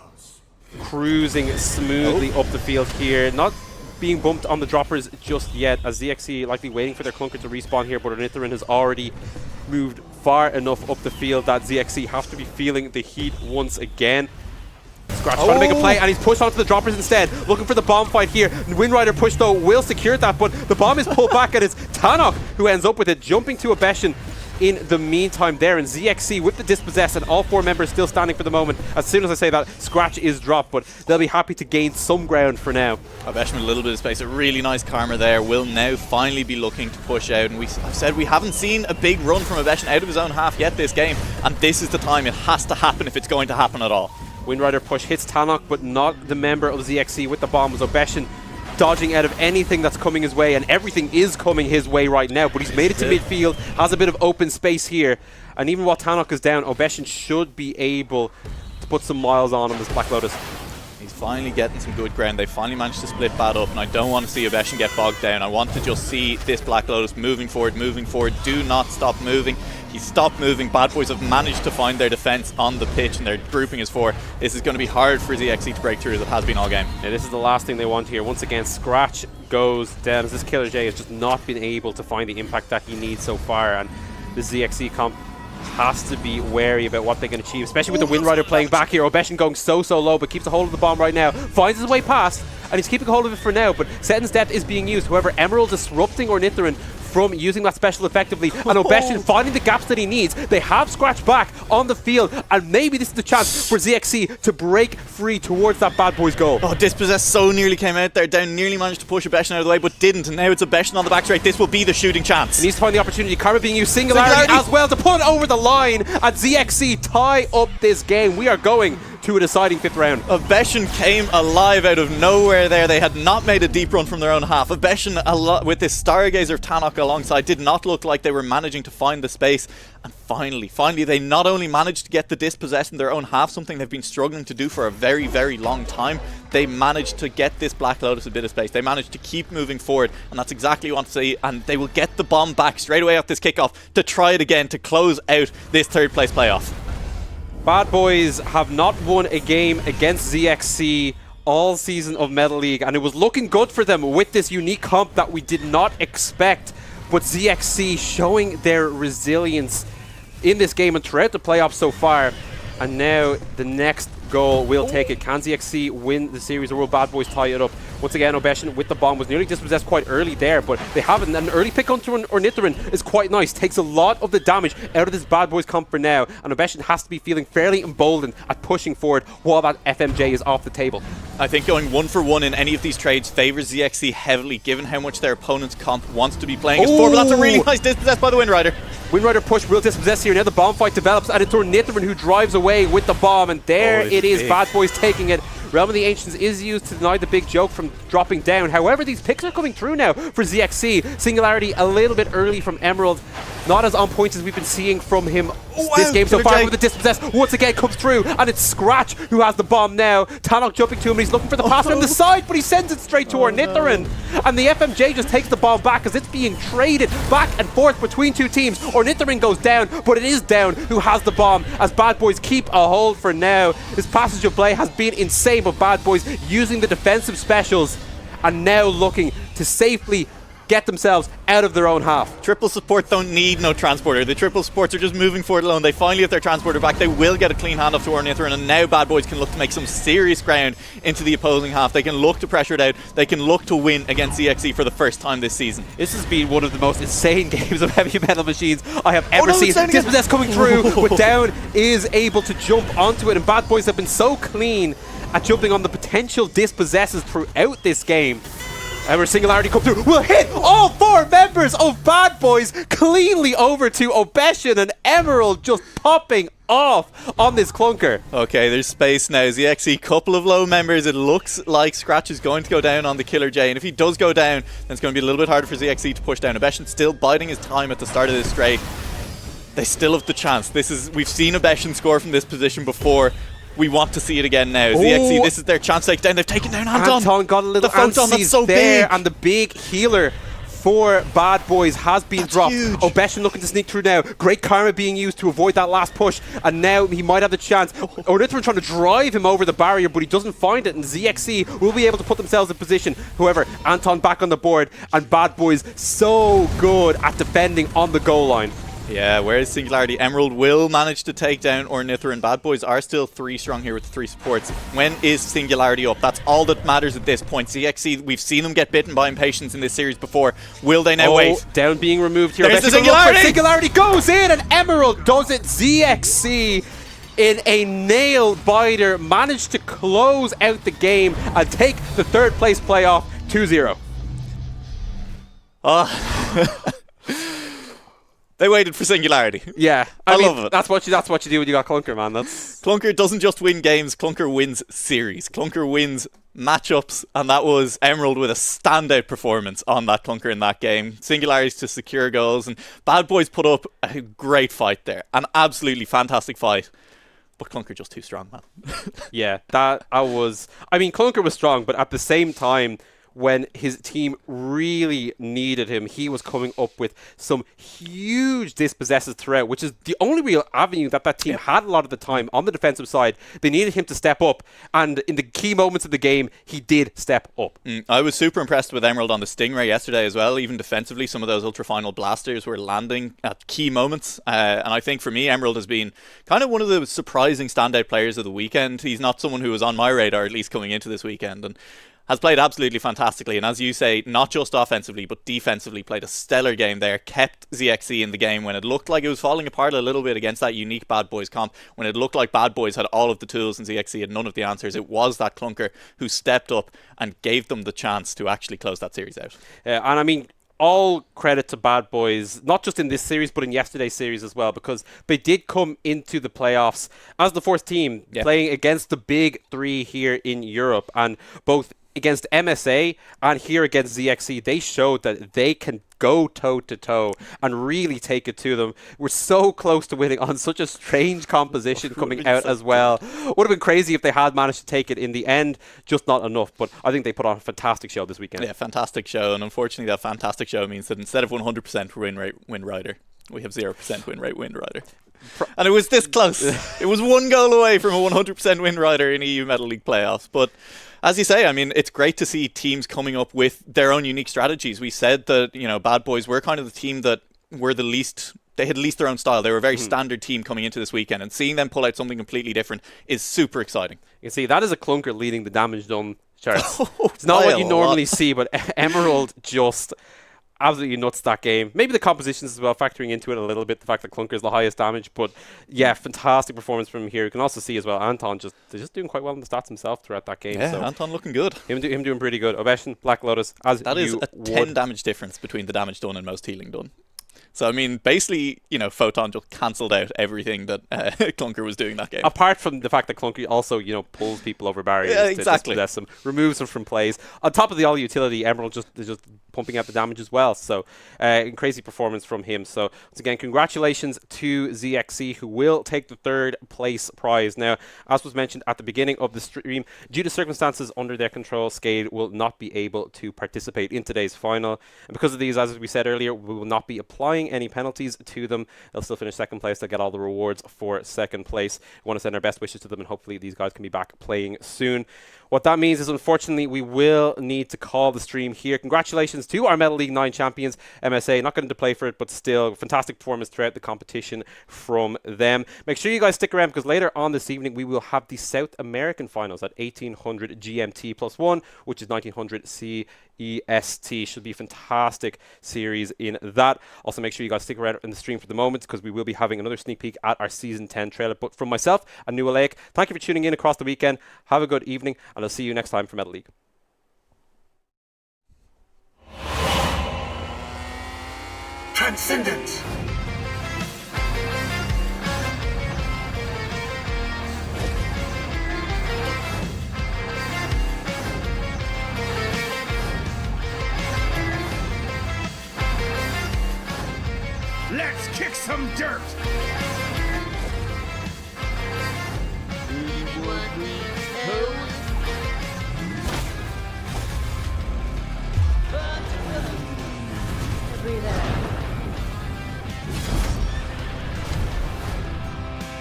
Speaker 1: cruising smoothly up the field here, not being bumped on the droppers just yet, as ZXC likely waiting for their clunker to respawn here, but Ornithoryn has already moved far enough up the field that ZXC have to be feeling the heat once again. Scratch trying to make a play, and he's pushed onto the droppers instead, looking for the bomb fight here. Wind Rider push though will secure that, but the bomb is pulled back, and it's Tannock who ends up with it, jumping to Obeshin in the meantime there, and ZXC with the dispossess, and all four members still standing for the moment. As soon as I say that, Scratch is dropped, but they'll be happy to gain some ground for now.
Speaker 2: Obeshin with a little bit of space, a really nice karma there, will now finally be looking to push out, and I've said we haven't seen a big run from Obeshin out of his own half yet this game, and this is the time it has to happen if it's going to happen at all.
Speaker 1: Wind Rider push hits Tannock, but not the member of ZXC with the bomb. Was Obeshin dodging out of anything that's coming his way, and everything is coming his way right now, but he's made it to midfield, has a bit of open space here, and even while Tannock is down, Obeshin should be able to put some miles on him as Black Lotus.
Speaker 2: He's finally getting some good ground. They finally managed to split Bad up, and I don't want to see Obeshin get bogged down. I want to just see this Black Lotus moving forward. Do not stop moving. He stopped moving. Bad Boys have managed to find their defense on the pitch, and their grouping is 4. This is going to be hard for ZXC to break through, as it has been all game.
Speaker 1: Yeah, this is the last thing they want here. Once again, Scratch goes down as this Killer J has just not been able to find the impact that he needs so far, and the ZXC comp has to be wary about what they can achieve, especially with the Wind Rider playing back here. Obeshin going so low, but keeps a hold of the bomb right now, finds his way past, and he's keeping a hold of it for now, but Seton's Death is being used. However, Emerald disrupting Ornithoryn from using that special effectively, and Obeshin finding the gaps that he needs. They have Scratch back on the field, and maybe this is the chance for ZXC to break free towards that Bad Boys goal.
Speaker 2: Oh, Dispossess so nearly came out there. Down nearly managed to push Obeshin out of the way, but didn't, and now it's Obeshin on the back straight. This will be the shooting chance.
Speaker 1: He needs to find the opportunity. Karma being used, Singularity as well to put it over the line, and ZXC tie up this game. We are going to a deciding 5th round.
Speaker 2: Obeshin came alive out of nowhere there. They had not made a deep run from their own half. Obeshin, with this Stargazer of Tannock alongside, did not look like they were managing to find the space. And finally, they not only managed to get the dispossess in their own half, something they've been struggling to do for a very, very long time, they managed to get this Black Lotus a bit of space. They managed to keep moving forward, and that's exactly what I want to see. And they will get the bomb back straight away off this kickoff to try it again to close out this 3rd place playoff.
Speaker 1: Bad Boys have not won a game against ZXC all season of Metal League, and it was looking good for them with this unique comp that we did not expect. But ZXC showing their resilience in this game and throughout the playoffs so far. And now the next goal will take it. Can ZXC win the series, or will Bad Boys tie it up? Once again, Obeshin with the bomb was nearly dispossessed quite early there, but they have it. And an early pick onto Ornithirin is quite nice. Takes a lot of the damage out of this Bad Boys comp for now, and Obeshin has to be feeling fairly emboldened at pushing forward while that FMJ is off the table.
Speaker 2: I think going 1-for-1 in any of these trades favors ZXC heavily, given how much their opponent's comp wants to be playing as forward. That's a really nice dispossess by the Windrider.
Speaker 1: Windrider push will dispossess here. Now the bomb fight develops, and it's Ornithirin who drives away with the bomb, and there it is. Big. Bad Boys taking it. Realm of the Ancients is used to deny the big joke from dropping down. However, these picks are coming through now for ZXC. Singularity a little bit early from Emerald. Not as on point as we've been seeing from him this game so far. With the dispossess once again comes through, and it's Scratch who has the bomb now. Tannock jumping to him, and he's looking for the pass from the side, but he sends it straight to Ornithirin. And the FMJ just takes the bomb back as it's being traded back and forth between two teams. Ornithirin goes down, but it is Down who has the bomb as Bad Boys keep a hold for now. This passage of play has been insane, but Bad Boys using the defensive specials and now looking to safely get themselves out of their own half.
Speaker 2: Triple support don't need no transporter. The triple supports are just moving forward alone. They finally have their transporter back. They will get a clean handoff to Ornithirin, and now Bad Boys can look to make some serious ground into the opposing half. They can look to pressure it out. They can look to win against ZXC for the first time this season.
Speaker 1: This has been one of the most insane games of Heavy Metal Machines I have ever seen. Dispossess coming through, but Down is able to jump onto it, and Bad Boys have been so clean at jumping on the potential dispossesses throughout this game. And where Singularity come through, will hit all four members of Bad Boys cleanly over to Obeshin, and Emerald just popping off on this clunker.
Speaker 2: Okay, there's space now. ZXC, couple of low members. It looks like Scratch is going to go down on the Killer J, and if he does go down, then it's going to be a little bit harder for ZXC to push down. Obeshin still biding his time at the start of this straight. They still have the chance. We've seen Obeshin score from this position before. We want to see it again now. ZXC, this is their chance to take down. They've taken down Anton.
Speaker 1: Anton got a little
Speaker 2: Photon, that's so
Speaker 1: there,
Speaker 2: big.
Speaker 1: and the big healer for Bad Boys has been dropped.
Speaker 2: Huge.
Speaker 1: Obeshin looking to sneak through now. Great karma being used to avoid that last push, and now he might have the chance. Ornithirin trying to drive him over the barrier, but he doesn't find it, and ZXC will be able to put themselves in position. However, Anton back on the board, and Bad Boys so good at defending on the goal line.
Speaker 2: Yeah, whereas Singularity, Emerald will manage to take down Ornithirin. Bad Boys are still 3 strong here with the 3 supports. When is Singularity up? That's all that matters at this point. ZXC, we've seen them get bitten by Impatience in this series before. Will they now wait?
Speaker 1: Down being removed here.
Speaker 2: There's the Singularity!
Speaker 1: Singularity goes in, and Emerald does it. ZXC in a nail biter managed to close out the game and take the 3rd place playoff 2-0.
Speaker 2: They waited for Singularity.
Speaker 1: Yeah,
Speaker 2: I love it.
Speaker 1: That's what you do when you got Clunker, man.
Speaker 2: Clunker doesn't just win games. Clunker wins series. Clunker wins matchups, and that was Emerald with a standout performance on that Clunker in that game. Singularities to secure goals, and Bad Boys put up a great fight there. An absolutely fantastic fight. But Clunker just too strong, man.
Speaker 1: Yeah, Clunker was strong, but at the same time, when his team really needed him, he was coming up with some huge dispossesses throughout, which is the only real avenue that team had a lot of the time on the defensive side. They needed him to step up, and in the key moments of the game, he did step up.
Speaker 2: I was super impressed with Emerald on the Stingray yesterday as well. Even defensively, some of those Ultra Final blasters were landing at key moments. And I think for me, Emerald has been kind of one of the surprising standout players of the weekend. He's not someone who was on my radar, at least coming into this weekend, and has played absolutely fantastically, and as you say, not just offensively but defensively, played a stellar game there, kept ZXC in the game when it looked like it was falling apart a little bit against that unique Bad Boys comp. When it looked like Bad Boys had all of the tools and ZXC had none of the answers, it was that Clunker who stepped up and gave them the chance to actually close that series out.
Speaker 1: And all credit to Bad Boys, not just in this series, but in yesterday's series as well, because they did come into the playoffs as the 4th team, playing against the big 3 here in Europe, and both against MSA and here against ZXC, they showed that they can go toe-to-toe and really take it to them. We're so close to winning on such a strange composition coming out as well. Would have been crazy if they had managed to take it in the end, just not enough. But I think they put on a fantastic show this weekend.
Speaker 2: Yeah, fantastic show. And unfortunately, that fantastic show means that instead of 100% win rate win rider, we have 0% win rate win rider. And it was this close. It was 1 goal away from a 100% win rider in EU Metal League playoffs. But as you say, it's great to see teams coming up with their own unique strategies. We said that, Bad Boys were kind of the team that were the least they had leased their own style. They were a very standard team coming into this weekend, and seeing them pull out something completely different is super exciting.
Speaker 1: You can see that is a clunker leading the damage done charts. It's not what you normally see, but Emerald just absolutely nuts that game. Maybe the compositions as well, factoring into it a little bit, the fact that clunker is the highest damage, but yeah, fantastic performance from him here. You can also see as well Anton just doing quite well in the stats himself throughout that game.
Speaker 2: Yeah,
Speaker 1: so
Speaker 2: Anton looking good.
Speaker 1: Him doing pretty good. Obeshin, Black Lotus, as
Speaker 2: that is a 10 damage difference between the damage done and most healing done. So, I mean, basically, Photon just cancelled out everything that Clunker was doing that game.
Speaker 1: Apart from the fact that Clunker also, pulls people over barriers.
Speaker 2: Yeah, exactly.
Speaker 1: To dispossess them, removes them from plays. On top of the all utility, Emerald just pumping out the damage as well. So, crazy performance from him. So, once again, congratulations to ZXC, who will take the 3rd place prize. Now, as was mentioned at the beginning of the stream, due to circumstances under their control, Skade will not be able to participate in today's final. And because of these, as we said earlier, we will not be applying any penalties to them. They'll still finish 2nd place. They'll get all the rewards for 2nd place. We want to send our best wishes to them, and hopefully these guys can be back playing soon. What that means is, unfortunately, we will need to call the stream here. Congratulations to our Metal League 9 champions, MSA. Not getting to play for it, but still fantastic performance throughout the competition from them. Make sure you guys stick around, because later on this evening we will have the South American finals at 1800 GMT +1, which is 1900 CEST. Should be a fantastic series in that. Also, make sure you guys stick around in the stream for the moment, because we will be having another sneak peek at our Season 10 trailer. But from myself and Nua Lake, thank you for tuning in across the weekend. Have a good evening, and I'll see you next time for Metal League.
Speaker 3: Transcendent! Let's kick some dirt!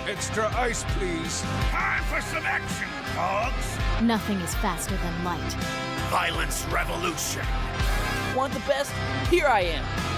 Speaker 3: Extra ice, please. Time for some action, dogs!
Speaker 4: Nothing is faster than light.
Speaker 3: Violence revolution!
Speaker 5: Want the best? Here I am.